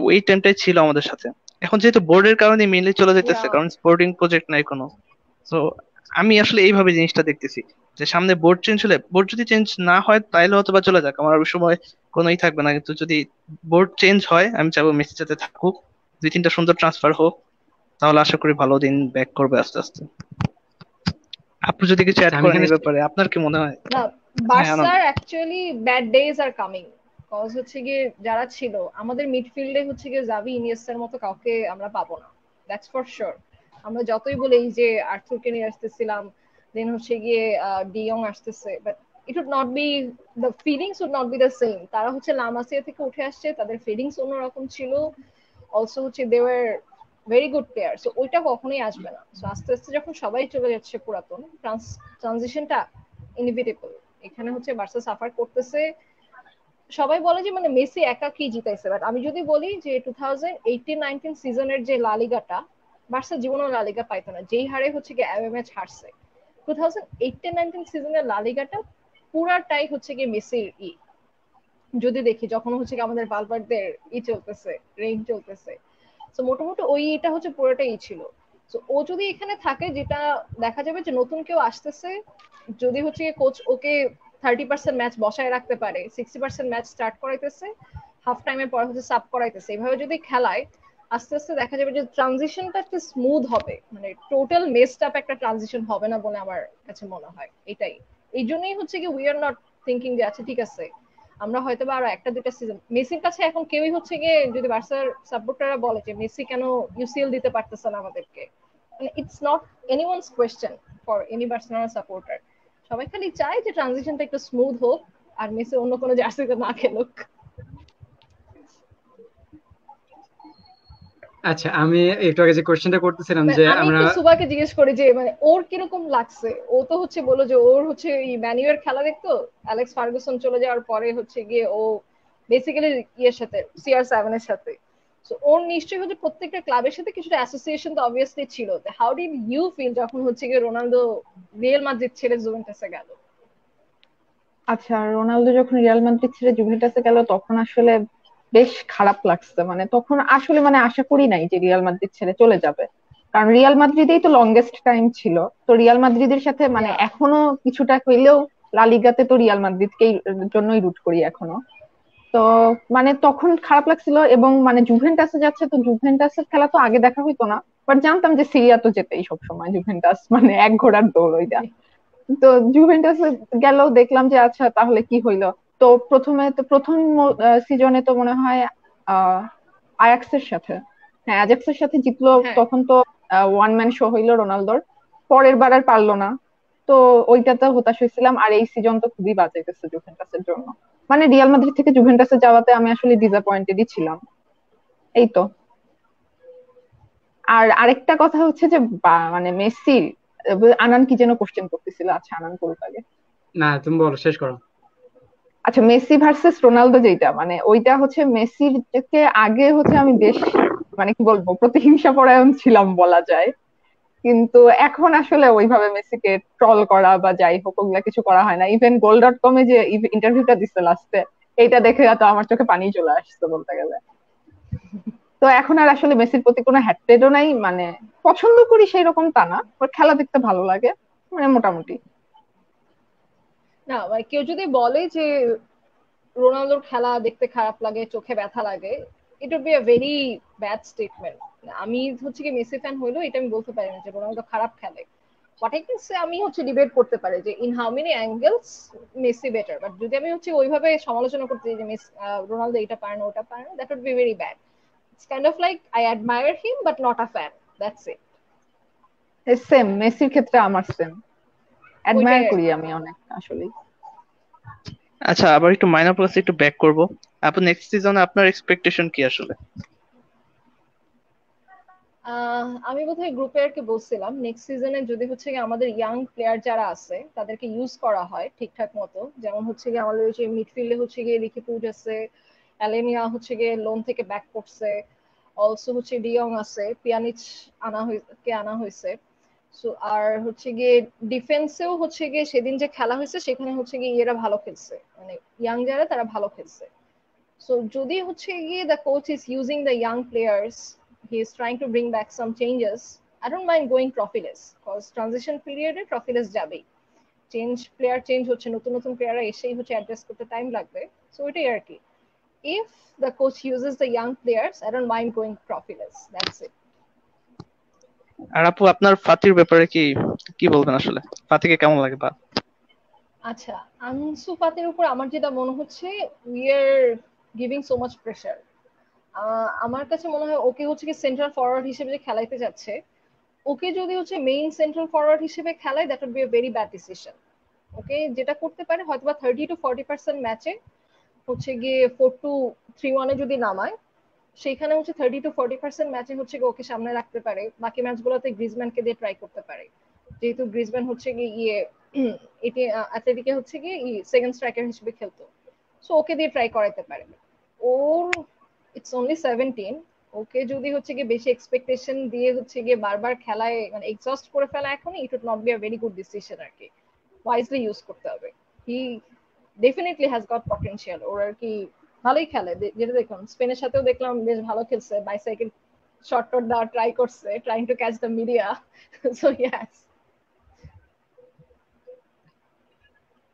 ওই টাইমটাই ছিল আমাদের সাথে। এখন যেহেতু বোর্ডের কারণে মেনলি চলে যেতেছে, Yeah. কারণ স্পোর্টিং প্রজেক্ট নাই কোনো। তো আমি আসলে এইভাবে জিনিসটা দেখতেছি, যে সামনে বোর্ড চেঞ্জ হলে, বোর্ড যদি চেঞ্জ না হয় তাহলে হয়তো বা চলে যাক, আমার ওই সময় কোনোই থাকবে না। কিন্তু যদি বোর্ড চেঞ্জ হয়, আমি চাইবো মেসি যাতে থাকুক, 2-3টা সুন্দর ট্রান্সফার হোক, তাহলে আশা করি ভালো দিন ব্যাক করবে আস্তে আস্তে। আপনি যদি কিছু অ্যাড আচ্ছা, আমি করেন এখানে এই ব্যাপারে, আপনার কি মনে হয়? না, হ্যাঁ, আনন্দ। বার্সার actually bad days are coming. Cause হচ্ছে গিয়ে যারা ছিল আমাদের মিডফিল্ডে, হচ্ছে গিয়ে জাভি ইনিয়েস্তার মতো কাউকে আমরা পাবো না, দ্যাটস ফর শিওর। আমরা যতই বলি এই যে আর্থুরকে নিয়ে আসতেছিলাম, দেন হচ্ছে গিয়ে ডিয়ং আসতেছে, but it would not be, the feelings would not be the same. তারা হচ্ছে লামাসিয়া থেকে উঠে আসছে, তাদের ফিলিংস অন্যরকম ছিল। অলসো হচ্ছে they were very good player, so ওইটা কখনোই আসবে না। সো আস্তে আস্তে যখন সবাই চলে যাচ্ছে পুরাতন, ট্রানজিশনটা ইনএভিটেবল, এখানে হচ্ছে বার্সা সাফার করতেছে। সবাই বলে যে মানে মেসি একা কি জিতাইছে, বাট আমি যদি বলি যে 2018-19 সিজনের যে লা লিগাটা বার্সা জীবনেও লা লিগা পাইতো না, যেই হারে হচ্ছে কি অ্যাওয়ে ম্যাচ হারছে। 2018-19 সিজনের লা লিগাটা পুরাটাই হচ্ছে কি মেসির যদি দেখি যখন হচ্ছে কি আমাদের ভালভার্দের চলতেছে, রেইন চলতেছে, তো মোটামুটি এটা হচ্ছে পুরোটাই ছিল। তো ও যদি এখানে থাকে, যেটা দেখা যাবে যে নতুন কেউ আসতেছে, যদি হচ্ছে কোচ ওকে 30% ম্যাচ বসায় রাখতে পারে, 60% ম্যাচ স্টার্ট করাইতেছে, হাফ টাইমের পর হচ্ছে সাব করাইতেছে, এইভাবে যদি খেলায় আস্তে আস্তে দেখা যাবে যে ট্রানজিশনটা একটু স্মুথ হবে, মানে টোটাল মেসড আপ একটা ট্রানজিশন হবে না বলে আমার কাছে মনে হয়। এটাই, এই জন্যই হচ্ছে কি উই আর নট থিঙ্কিং যে আচ্ছা ঠিক আছে আমরা হয়তো বা আরো একটা দুইটা সিজন, মেসির কাছে এখন কেউই হচ্ছে গিয়ে যদি বার্সার সাপোর্টাররা বলে যে মেসি কেন ইউসিএল দিতে পারতেছে না আমাদেরকে, মানে it's not anyone's question for any Barcelona supporter. সবাই খালি চায় যে ট্রানজিশনটা একটু স্মুথ হোক আর মেসি অন্য কোনো জার্সিতে না খেলুক। আচ্ছা, আমি একটু আগে যে কোশ্চেনটা করতেছিলাম যে আমি আমরা একটু সুবাকে জিজ্ঞেস করি যে মানে ওর কিরকম লাগছে। ও তো হচ্ছে বললো যে ওর হচ্ছে এই ম্যানুয়ের খেলা দেখতো অ্যালেক্স ফার্গুসন চলে যাওয়ার পরে, হচ্ছে গিয়ে ও বেসিক্যালি ইয়ের সাথে CR7 এর সাথে, সো ওর নিশ্চয়ই হচ্ছে প্রত্যেকটা ক্লাবের সাথে কিছুটা অ্যাসোসিয়েশন তো অবভিয়াসলি ছিল। হাউ ডিড ইউ ফিল যখন হচ্ছে গিয়ে রোনালদো রিয়াল মাদ্রিদ ছেড়ে জুভেন্টাসে গেল? আচ্ছা, রোনালদো যখন রিয়াল মাদ্রিদ ছেড়ে জুভেন্টাসে গেল তখন আসলে বেশ খারাপ লাগছে। মানে তখন আসলে মানে আশা করি নাই যে রিয়াল মাদ্রিদ ছেড়ে চলে যাবে, কারণ রিয়াল মাদ্রিদেই তো লংগেস্ট টাইম ছিল। তো রিয়াল মাদ্রিদের সাথে মানে এখনো কিছুটা হইলেও লা লিগাতে তো রিয়াল মাদ্রিদকেই জন্যই রুট করি এখনো। তো মানে তখন খারাপ লাগছিল, এবং মানে জুভেন্টাসে যাচ্ছে, তো জুভেন্টাসের খেলা তো আগে দেখা হইতো না, বাট জানতাম যে সিরিয়া তো যেতেই সবসময় জুভেন্টাস, মানে এক ঘোড়ার দৌড় ওইটা। তো জুভেন্টাসে গেলেও দেখলাম যে আচ্ছা তাহলে কি হইলো। তো প্রথমে তো প্রথম সিজনে তো মনে হয় আহ আয়াক্সের সাথে, হ্যাঁ আয়াক্সের সাথে জিতলো, হ্যাঁ, তখন তো ওয়ান ম্যান শো হইলো রোনালদোর। পরের বার আর পারলো না। তো ওইটাতে হতাশ হয়েছিলাম, আর এই সিজন তো খুবই বাজে গেছে জুভেন্টাসের জন্য। মানে রিয়াল মাদ্রিদ থেকে জুভেন্টাসে যাওয়াতে আমি আসলে ডিসঅ্যাপয়েন্টেডই ছিলাম। এই তো। আর আরেকটা কথা হচ্ছে যে মানে মেসি, আনান কি যেন কোশ্চেন করতেছিল, আচ্ছা আনান করুক আগে। না, তুমি বলো, শেষ করো। আচ্ছা, মেসি ভার্সেস রোনালদো যেটা, মানে ওইটা হচ্ছে মেসির থেকে আগে হচ্ছে আমি বেশ মানে কি বলবো প্রতিহিংসা পরায়ণ ছিলাম বলা যায়। কিন্তু এখন আসলে ওইভাবে মেসিকে ট্রল করা বা যাই হোক ওগুলা কিছু করা হয় না। ইভেন goal.com এ যে ইন্টারভিউটা দিচ্ছে লাস্টে, এইটা দেখে তো আমার চোখে পানি চলে আসছে বলতে গেলে। তো এখন আর আসলে মেসির প্রতি কোনো হ্যাট্রেডও নাই, মানে পছন্দ করি সেই রকম তা না, ওর খেলা দেখতে ভালো লাগে, মানে মোটামুটি। না মানে কেউ যদি বলে যে রোনালদোর খেলা দেখতে খারাপ লাগে, চোখে ব্যথা লাগে, it would be a very bad statement. আমি হচ্ছে কি মেসি ফ্যান হইলো এটা আমি বলতে পারি না যে রোনালদো খারাপ খেলে। হোয়াট আই ক্যান সে, আমি হচ্ছে ডিবেট করতে পারি যে in how many angles Messi better, but যদি আমি হচ্ছে ওইভাবে সমালোচনা করতে যে রোনালদো এটা পারে না ওটা পারে না, that would be very bad. It's kind of like I admire him but not a fan, that's it. Same, মেসির ক্ষেত্রে আমার সেম, অ্যাডমায়ার ওইটাই আর করি কি। আমি অনেক আসলে। আচ্ছা, আবার একটু মাইনর ক্লাসে একটু ব্যাক করব। আপনি নেক্সট সিজনে আপনার এক্সপেকটেশন কি আসলে? আমি বোধহয় গ্রুপে আর কি বলছিলাম নেক্সট সিজনে যদি হচ্ছে কি আমাদের ইয়াং প্লেয়ার যারা আছে তাদেরকে ইউজ করা হয় ঠিকঠাক মতো, যেমন হচ্ছে কি আমাদের ওই যে মিডফিল্ডে হচ্ছে গিয়ে রিকি পুজ আছে, অ্যালেমিয়া হচ্ছে গিয়ে লোন থেকে ব্যাক করছে, অলসো হচ্ছে ডিয়ং আছে, পিয়ানিচ আনা হয়েছে। সো আর হচ্ছে গিয়ে ডিফেন্সেও হচ্ছে গিয়ে সেদিন যে খেলা হয়েছে সেখানে হচ্ছে গিয়ে এরা ভালো খেলছে, মানে ইয়াং যারা তারা ভালো খেলছে। So যদি হচ্ছে গিয়ে the coach is using the young players, he is trying to bring back some changes, I don't mind going trophyless because transition period A trophyless যাবেই। প্লেয়ার চেঞ্জ হচ্ছে, নতুন নতুন প্লেয়াররা এসেই হচ্ছে অ্যাডজাস্ট করতে টাইম লাগবে। সো এটাই আর কি, if the coach uses the young players I don't mind going trophyless, that's it. আর আপু, আপনার ফাতির ব্যাপারে কি কি বলবেন আসলে? ফাতিকে কেমন লাগে বা? আচ্ছা, আনসু ফাতির উপর আমার যেটা মনে হচ্ছে we are giving so much pressure. আমার কাছে মনে হয় ওকে হচ্ছে কি সেন্ট্রাল ফরওয়ার্ড হিসেবে যে খেলাইতে যাচ্ছে, ওকে যদি হচ্ছে মেইন সেন্ট্রাল ফরওয়ার্ড হিসেবে খেলায় that would be a very bad decision. Okay যেটা করতে পারে হয়তো বা 30-40% ম্যাচে হচ্ছে গিয়ে 4-2-3-1 যদি নামায়, সেইখানে হচ্ছে 30-40% ম্যাচে হচ্ছে গিয়ে ওকে সামনে রাখতে পারে, বাকি ম্যাচগুলোতে গ্রিজম্যানকে দিয়ে ট্রাই করতে পারে, যেহেতু গ্রিজম্যান হচ্ছে গিয়ে এটি অ্যাথলেটিকে হচ্ছে কি সেকেন্ড স্ট্রাইকার হিসেবে খেলতো, সো ওকে দিয়ে ট্রাই করাতে পারে। ওর ইটস অনলি 17, ওকে যদি হচ্ছে গিয়ে বেশি এক্সপেকটেশন দিয়ে হচ্ছে গিয়ে বারবার খেলায় মানে এক্সস্ট করে ফেলা এখনই, it would not be a very good decision আর কি। ওয়াইজলি ইউজ করতে হবে। He definitely has got potential. ওর আর কি ভালোই খেলে, যেটা দেখলাম স্পেনের সাথেও দেখলাম বেশ ভালো খেলছে, বাইসাইকেল শর্ট টট দেওয়া ট্রাই করছে, trying to catch the media. So yes.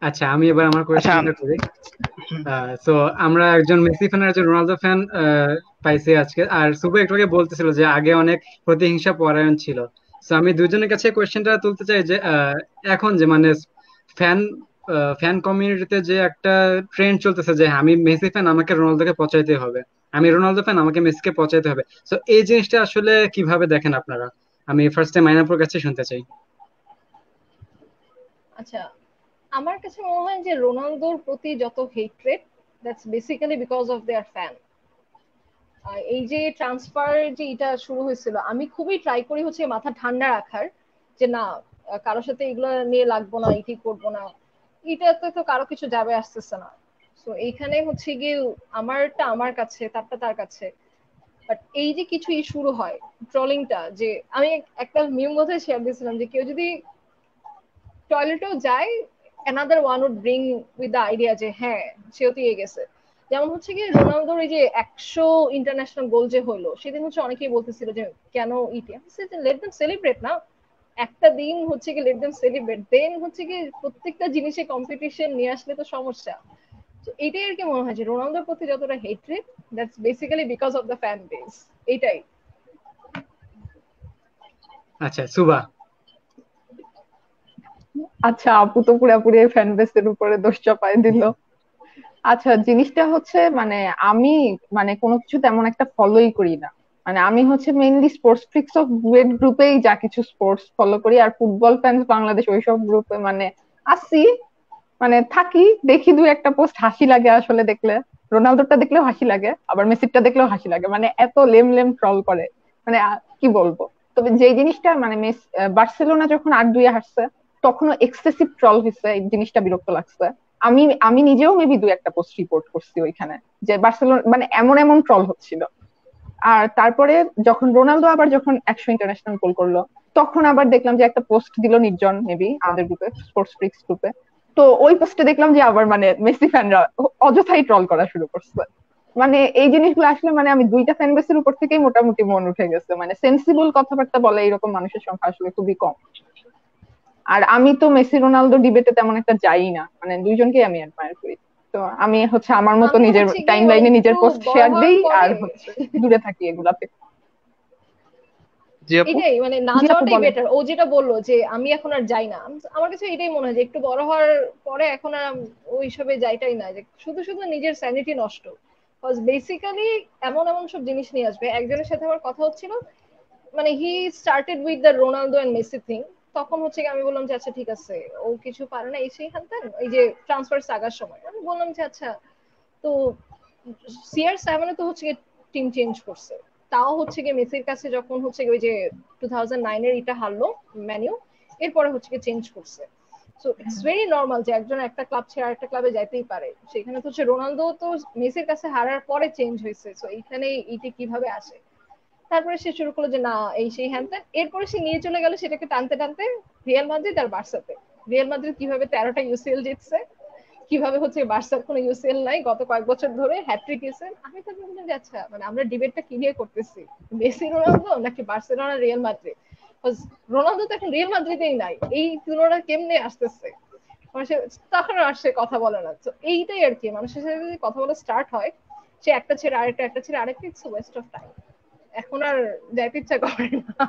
আচ্ছা, আমি এবার আমার কোয়েশ্চেনটা করি। সো আমরা একজন মেসি ফ্যান আর একজন রোনালদো ফ্যান পাইছি আজকে। আর শুভ একটু আগে বলতেছিল যে আগে অনেক প্রতিহিংসা পরায়ণ ছিল। সো আমি দুজনের কাছে কোয়েশ্চেনটা তুলতে চাই যে এখন যে মানে ফ্যান ফ্যান কমিউনিটিতে যে একটা ট্রেন্ড চলতেছে যে আমি মেসি ফ্যান, আমাকে রোনালদোকে পচাইতে হবে, আমি রোনালদো ফ্যান, আমাকে মেসিকে পচাইতে হবে। সো এই জিনিসটা আসলে কিভাবে দেখেন আপনারা? আমি ফার্স্ট টাইম মাইনাপুর কাছে শুনতে চাই। আচ্ছা, আমার কাছে মনে হয় যে রোনালদোর প্রতি যত hatred, that's basically because of their fan. এই যে ট্রান্সফার যে এটা শুরু হয়েছিল, আমি খুবই ট্রাই করি হচ্ছে মাথা ঠান্ডা রাখার, যে না কারোর সাথে এগুলো নিয়ে লাগবো না, এটি করবো না, এটাতে তো কারো কিছু যাবে আসতেছে না। তো এইখানে হচ্ছে গিয়ে আমারটা আমার কাছে, তারটা তার কাছে। বাট এই যে কিছু শুরু হয় ট্রলিংটা, যে আমি একটা মিম বোধহয় শেয়ার দিয়েছিলাম যে কেউ যদি টয়লেটেও যায়, another one would bring with the idea যে হ্যাঁ সেও তো গেছে। যেমন হচ্ছে কি রোনালদোর এই যে 100 ইন্টারন্যাশনাল গোল যে হলো, সেদিন হচ্ছে অনেকেই বলতেছিল যে কেন ইটি, লেট দেম সেলিব্রেট না, একটা দিন হচ্ছে কি লেট দেম সেলিব্রেট। দেন হচ্ছে কি প্রত্যেকটা জিনিসে কম্পিটিশন নিয়ে আসলে তো সমস্যা। তো এটাই আর কি মনে হয় যে রোনালদোর প্রতি যতটা hatred, that's basically because of the fan base. এটাই। আচ্ছা, সুবা। আচ্ছা, আপু তো পুরোপুরি ফ্যান বেসের উপরে দোষ চাপাই দিল। আচ্ছা, জিনিসটা হচ্ছে মানে আমি মানে কোনো কিছু তেমন একটা ফলোই করি না। মানে আমি হচ্ছে মেইনলি স্পোর্টস ফ্রিক্স অফ বুয়েট গ্রুপেই যা কিছু স্পোর্টস ফলো করি, আর ফুটবল ফ্যান্স বাংলাদেশ ওইসব গ্রুপে মানে আসি, মানে থাকি, দেখি দুই একটা পোস্ট, হাসি লাগে আসলে দেখলে। রোনালদোটা দেখলেও হাসি লাগে, আবার মেসিটা দেখলেও হাসি লাগে, মানে এত লেম লেম ট্রল করে, মানে কি বলবো। তবে যে জিনিসটা মানে বার্সেলোনা যখন 8-2 হারছে, তখনও এক্সেসিভ ট্রল হয়েছে, এই জিনিসটা বিরক্ত লাগছে। আমি আমি নিজেও মেবি দুই একটা পোস্ট রিপোর্ট করছি ওইখানে, যে বার্সেলোনা মানে এমন এমন ট্রল হচ্ছিল। আর তারপরে যখন রোনালদো আবার যখন 100 ইন্টারন্যাশনাল গোল করলো, তখন আবার দেখলাম যে একটা পোস্ট দিল নির্জন, মেবি আমাদের গ্রুপে, স্পোর্টস ফ্রিক্স গ্রুপে। তো ওই পোস্টে দেখলাম যে আবার মানে মেসি ফ্যানরা অযথাই ট্রল করা শুরু করছে। মানে এই জিনিসগুলো আসলে মানে আমি দুইটা ফ্যান বেসের উপর থেকেই মোটামুটি মন উঠে গেছে, মানে সেন্সিবল কথাবার্তা বলে এরকম মানুষের সংখ্যা আসলে খুবই কম। আর আমি তো মেসি রোনালদো ডিবেটে তেমন একটা যাই না, মানে দুইজনকেই আমি অ্যাডমায়ার করি। তো আমি হচ্ছে আমার মতো আমি নিজের হচ্ছে টাইম গিয়ে লাইনে নিজের একটু পোস্ট বড় শেয়ার হওয়ার দেই, পরে আর হচ্ছে দূরে থাকি এগুলাতে। জি আপু। এটাই মানে না জি আপু যাওয়াটাই বলেন। বেটার। ও যেটা বললো যে আমি এখন আর যাই না, আমার কাছে এটাই মনে হয় যে একটু বড় হওয়ার পরে এখন আর ওইসবে যাইটাই না, যে শুধু শুধু নিজের স্যানিটি নষ্ট। বেসিক্যালি এমন এমন সব জিনিস নিয়ে আসবে। একজনের সাথে আমার কথা হচ্ছিল, মানে he started with the Ronaldo and Messi thing. তখন হচ্ছে আমি বললাম যে আচ্ছা ঠিক আছে, ও কিছু পারে না এই সেই হানতেন, এই যে ট্রান্সফার সাগার সময় আমি বললাম যে আচ্ছা, তো CR7 তো হচ্ছে টিম চেঞ্জ করছে, তাও হচ্ছে গিয়ে মেসির কাছে যখন হচ্ছে ওই যে 2009-এর এটা হারলো ম্যানিউ, এরপরে হচ্ছে চেঞ্জ করছে। সো ইটস ভেরি নর্মাল যে একজন একটা ক্লাব ছেড়ে আরেকটা ক্লাবে যাইতেই পারে। সেখানে তো হচ্ছে রোনালদো তো মেসির কাছে হারার পরে চেঞ্জ হয়েছে, সো এইখানে এইটা কিভাবে আসে। তারপরে সে শুরু করলো যে না এই সেই হ্যান ত্যান। এরপরে সে নিয়ে চলে গেল সেটাকে টানতে টানতে রিয়াল মাদ্রিদ আর বার্সাতে। রিয়াল মাদ্রিদ কিভাবে 13টা UCL জিতছে, কিভাবে হচ্ছে বার্সার কোনো UCL নাই গত কয়েক বছর ধরে, হ্যাট্রিক UCL। আমি তো বললাম যে আচ্ছা মানে আমরা ডিবেটটা কি নিয়ে করতেছি, মেসি রোনালদো নাকি বার্সেলোনা রিয়াল মাদ্রিদ? রোনালদো তো এখন রিয়াল মাদ্রিদেই নাই, এই তুলনা কেমনে আসতেছে? তখন আর সে কথা বলে না। তো এইটাই আর কি, মানুষের সাথে যদি কথা বলা স্টার্ট হয়, সে একটা ছেড়ে আরেকটা, একটা ছেড়ে আরেকটা, ইটস ওয়েস্ট অফ টাইম। এখন আর যাইতে ইচ্ছা করে না,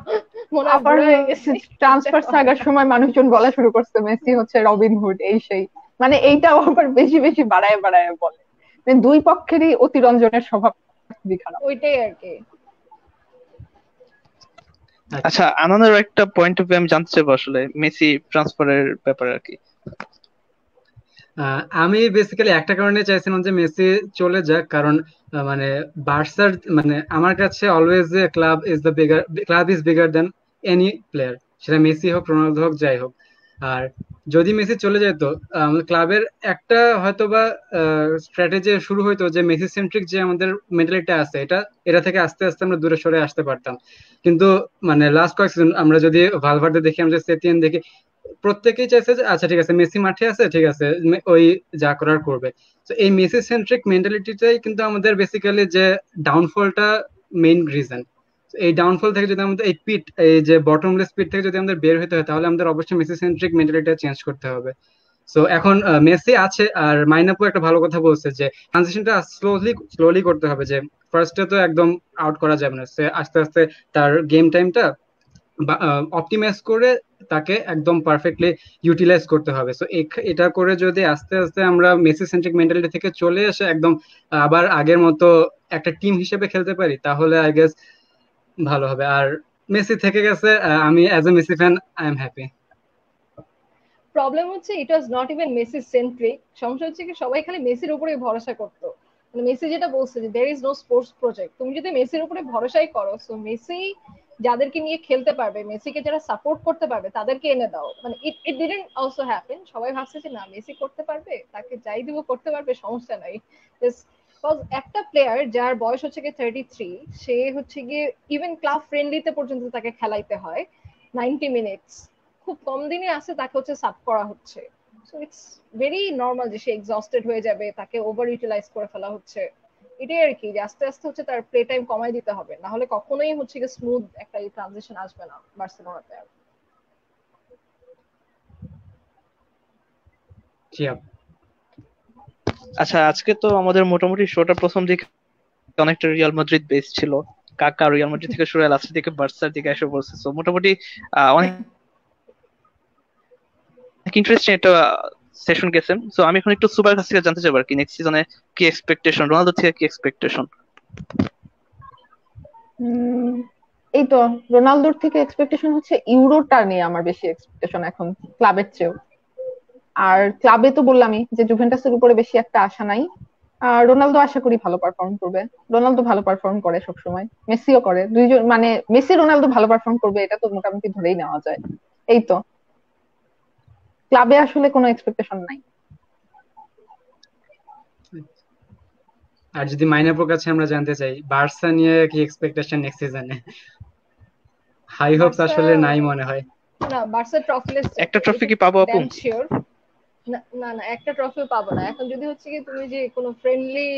মনে হয় আবার বুড়ো হয়ে গেছে। ট্রান্সফার সাগার সময় মানুষজন বলা শুরু করছে মেসি হচ্ছে রবিন হুড, এই সেই, মানে এইটাও আবার বেশি বেশি বাড়ায় বাড়ায় বলে। মানে দুই পক্ষেরই অতিরঞ্জনের স্বভাব খুবই খারাপ। ওইটাই আর কি। আচ্ছা, আনন্দের একটা পয়েন্ট অফ ভিউ আমি জানতে চাইবো আসলে মেসি ট্রান্সফারের ব্যাপারে আর কি। আমি বেসিক্যালি একটা কারণে চাইছিলাম যে মেসি চলে যাক, কারণ মানে বার্সার মানে আমার কাছে অলওয়েজ যে club is bigger than any player, সেটা মেসি হোক রোনালদো হোক যাই হোক। আর যদি মেসি চলে যেত, আমাদের ক্লাবের একটা হয়তোবা স্ট্র্যাটেজি শুরু হইতো যে মেসি সেন্ট্রিক যে আমাদের মেন্টালিটি আছে, এটা থেকে আস্তে আস্তে আমরা দূরে সরে আসতে পারতাম। কিন্তু মানে লাস্ট কয়েক সিজন আমরা যদি ভালভার্দে দেখি, আমরা সেতিয়ান দেখি, প্রত্যেকেই চাইছে যে আচ্ছা ঠিক আছে মেসি মাঠে আছে, ঠিক আছে ওই যা করার করবে। তো এই মেসি সেন্ট্রিক মেন্টালিটিটাই কিন্তু আমাদের বেসিক্যালি যে ডাউনফলটা মেইন রিজন। এই ডাউনফল থেকে যদি আমাদের এই যে বটমলেস পিট থেকে যদি আমাদের বের হতে হয়, তাহলে আমাদের অবশ্যই মেসি সেন্ট্রিক মেন্টালিটি চেঞ্জ করতে হবে। সো এখন মেসি আছে, আর মাইনাপু একটা ভালো কথা বলছে যে ট্রানজিশনটা স্লোলি করতে হবে। যে ফার্স্টে তো একদম আউট করা যাবে না, সে আস্তে আস্তে তার গেম টাইমটা অপটিমাইজ করে তাকে একদম পারফেক্টলি ইউটিলাইজ করতে হবে। সো এটা করে যদি আস্তে আস্তে আমরা মেসি সেন্ট্রিক মেন্টালিটি থেকে চলে এসে একদম আবার আগের মতো একটা টিম হিসেবে খেলতে পারি, তাহলে আই গেস ভালো হবে। আর মেসি থেকে গেছে, আমি as a Messi fan I am happy. Problem হচ্ছে it was not even Messi centric. সমস্যা হচ্ছে কি সবাই খালি মেসির উপরে ভরসা করতো। মানে মেসি যেটা বলছে যে there is no sports project, তুমি যদি মেসির উপরে ভরসাই করো, সো মেসি যাদেরকে নিয়ে খেলতে পারবে, মেসিকে যারা সাপোর্ট করতে পারবে তাদেরকে এনে দাও। মানে ইট ডিডন্ট অলসো হ্যাপেন। সবাই ভাবছে যে না মেসি করতে পারবে, তাকে যাই দিব করতে পারবে, সমস্যা নাই। একটা প্লেয়ার যার বয়স হচ্ছে গিয়ে 33, সে হচ্ছে গিয়ে ইভেন ক্লাব ফ্রেন্ডলিতে পর্যন্ত তাকে খেলাইতে হয় 90 মিনিটস। খুব কম দিনে আসে তাকে হচ্ছে সাব করা হচ্ছে। সো ইটস ভেরি নর্মাল যে সে এক্সস্টেড হয়ে যাবে, তাকে ওভার ইউটিলাইজ করে ফেলা হচ্ছে। এটাই আর কি, যে আস্তে আস্তে হচ্ছে তার প্লে টাইম কমাই দিতে হবে, না হলে কখনোই হচ্ছে গিয়ে স্মুথ একটা ট্রানজিশন আসবে না বার্সেলোনাতে। আচ্ছা, আজকে তো আমাদের মোটামুটি শোটা প্রথম দিকে অনেকটা রিয়াল মাদ্রিদ বেস ছিল। কাকা রিয়াল মাদ্রিদ থেকে শুরু লাস্টের দিকে বার্সার দিকে এসে পড়ছে। সো মোটামুটি অনেক ইন্টারেস্টিং একটা সেশন গেছে। সো আমি এখন একটু সুপার কাছ থেকে জানতে চাইবো আর কি, নেক্সট সিজনে কি এক্সপেকটেশন, রোনালদো থেকে কি এক্সপেকটেশন? এই তো রোনালদোর থেকে এক্সপেকটেশন হচ্ছে ইউরোটা নিয়ে আমার বেশি এক্সপেকটেশন এখন ক্লাবের চেয়েও। আর ক্লাবে তো বললামই যে জুভেন্টাসের উপরে বেশি একটা আশা নাই। আর রোনালদো আশা করি ভালো পারফর্ম করবে। রোনালদো ভালো পারফর্ম করে সবসময়, মেসিও করে, দুইজন মানে মেসি রোনালদো ভালো পারফর্ম করবে এটা তো মোটামুটি ধরেই নেওয়া যায়। এই তো ক্লাবে আসলে কোনো এক্সপেকটেশন নাই। আর যদি মাইনাপুর কাছে আমরা জানতে চাই বার্সা নিয়ে কি এক্সপেকটেশন নেক্সট সিজনে? হাই হোপস আসলে নাই মনে হয়। না, বার্সা ট্রফিলেস একটা ট্রফি কি পাবো আপু? শিওর না, একটা ট্রফিও পাবো না। এখন যদি হচ্ছে কি তুমি যে কোনো ফ্রেন্ডলি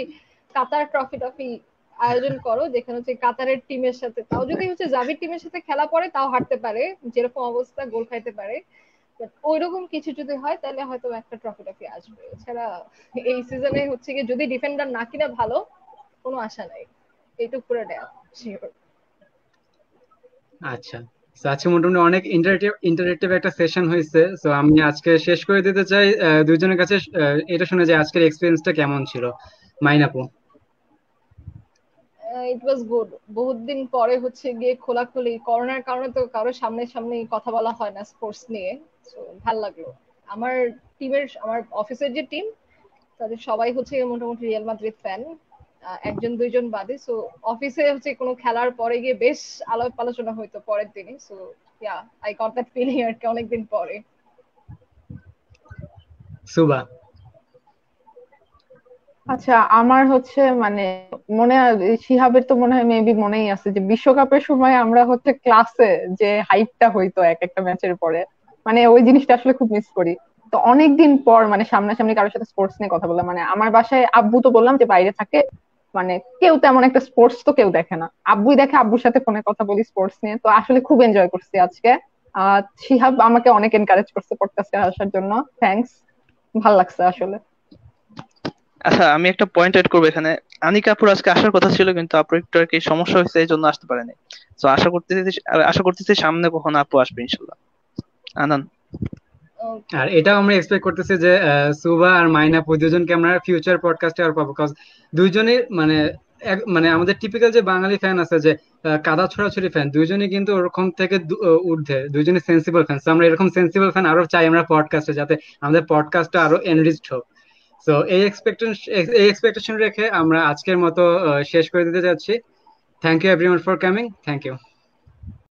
কাতার ট্রফি আয়োজন করো, যেখানে হচ্ছে কাতারের টিমের সাথে, তাও যদি হচ্ছে জাভির টিমের সাথে খেলা পড়ে তাও হারতে পারে, যেরকম অবস্থা গোল খাইতে পারে, ওইরকম কিছু যদি হয় তাহলে হয়তো একটা ট্রফি আসবে। এছাড়া এই সিজনে হচ্ছে কি যদি ডিফেন্ডার না কিনা ভালো, কোনো আশা নাই। এইটুকু পুরো শিওর। আচ্ছা, তো আজকে মোটামুটি অনেক ইন্টারেক্টিভ একটা সেশন হয়েছে। তো আমি আজকে শেষ করে দিতে চাই দুইজনের কাছে এটা শুনে যে আজকের এক্সপেরিয়েন্সটা কেমন ছিল। মাইনাপু? ইট ওয়াজ গুড। বহুত দিন পরে হচ্ছে গিয়ে খোলাখুলি, করোনার কারণে তো কারোর সামনে কথা বলা হয় না স্পোর্টস নিয়ে। সো ভালো লাগলো। আমার অফিসের যে টিম, তাদের সবাই হচ্ছে মোটামুটি রিয়াল মাদ্রিদ ফ্যান, একজন দুইজন বাদে। সো অফিসে হচ্ছে কোনো খেলার পরে গিয়ে বেশ আলাপ আলোচনা হইতো পরের দিনই। So yeah, I got that feeling আর কি অনেকদিন পরে। সুবা? আচ্ছা, আমার হচ্ছে মানে মনে শিহাবের তো মনে হয় মেবি মনেই আছে যে বিশ্বকাপের সময় আমরা হচ্ছে ক্লাসে যে হাইপটা হইতো এক একটা ম্যাচের পরে, মানে ওই জিনিসটা আসলে খুব মিস করি। তো অনেকদিন পর মানে সামনাসামনি কারোর সাথে স্পোর্টস নিয়ে কথা বললাম। মানে আমার বাসায় আব্বু তো বললাম যে বাইরে থাকে, মানে কেউ তেমন একটা স্পোর্টস তো কেউ দেখে না, আব্বুই দেখে, আব্বুর সাথে ফোনে কথা বলি স্পোর্টস নিয়ে। তো আসলে খুব এনজয় করছি আজকে। শিহাব আমাকে অনেক এনকারেজ করছে পডকাস্টে আসার জন্য, থ্যাঙ্কস, ভাল লাগছে আসলে। আচ্ছা, আমি একটা পয়েন্ট এড করবো এখানে। আনিকা আপুর আজকে আসার কথা ছিল, কিন্তু আপুর একটু আর কি সমস্যা হয়েছে, এই জন্য আসতে পারেনি। তো আশা করতেছি সামনে কখনো আপু আসবে ইনশাল্লাহ। আনান? আর এটাও আমরা এক্সপেক্ট করতেছি যে সুবা আর মাইনাপু দুজনকে আমরা ফিউচার পডকাস্টে আর পাবো, কজ দুইজনই মানে আমাদের টিপিক্যাল যে বাঙালি ফ্যান আছে যে কাদা ছড়াছড়ি ফ্যান, দুইজনই কিন্তু ওরকম থেকে ঊর্ধ্বে, দুইজনই সেন্সিবল ফ্যান। আমরা এরকম সেন্সিবল ফ্যান আরো চাই আমরা পডকাস্টে, যাতে আমাদের পডকাস্টটা আরো এনরিচড হোক। তো এই এক্সপেকটেশন রেখে আমরা আজকের মতো শেষ করে দিতে যাচ্ছি। Thank you everyone for coming. Thank you.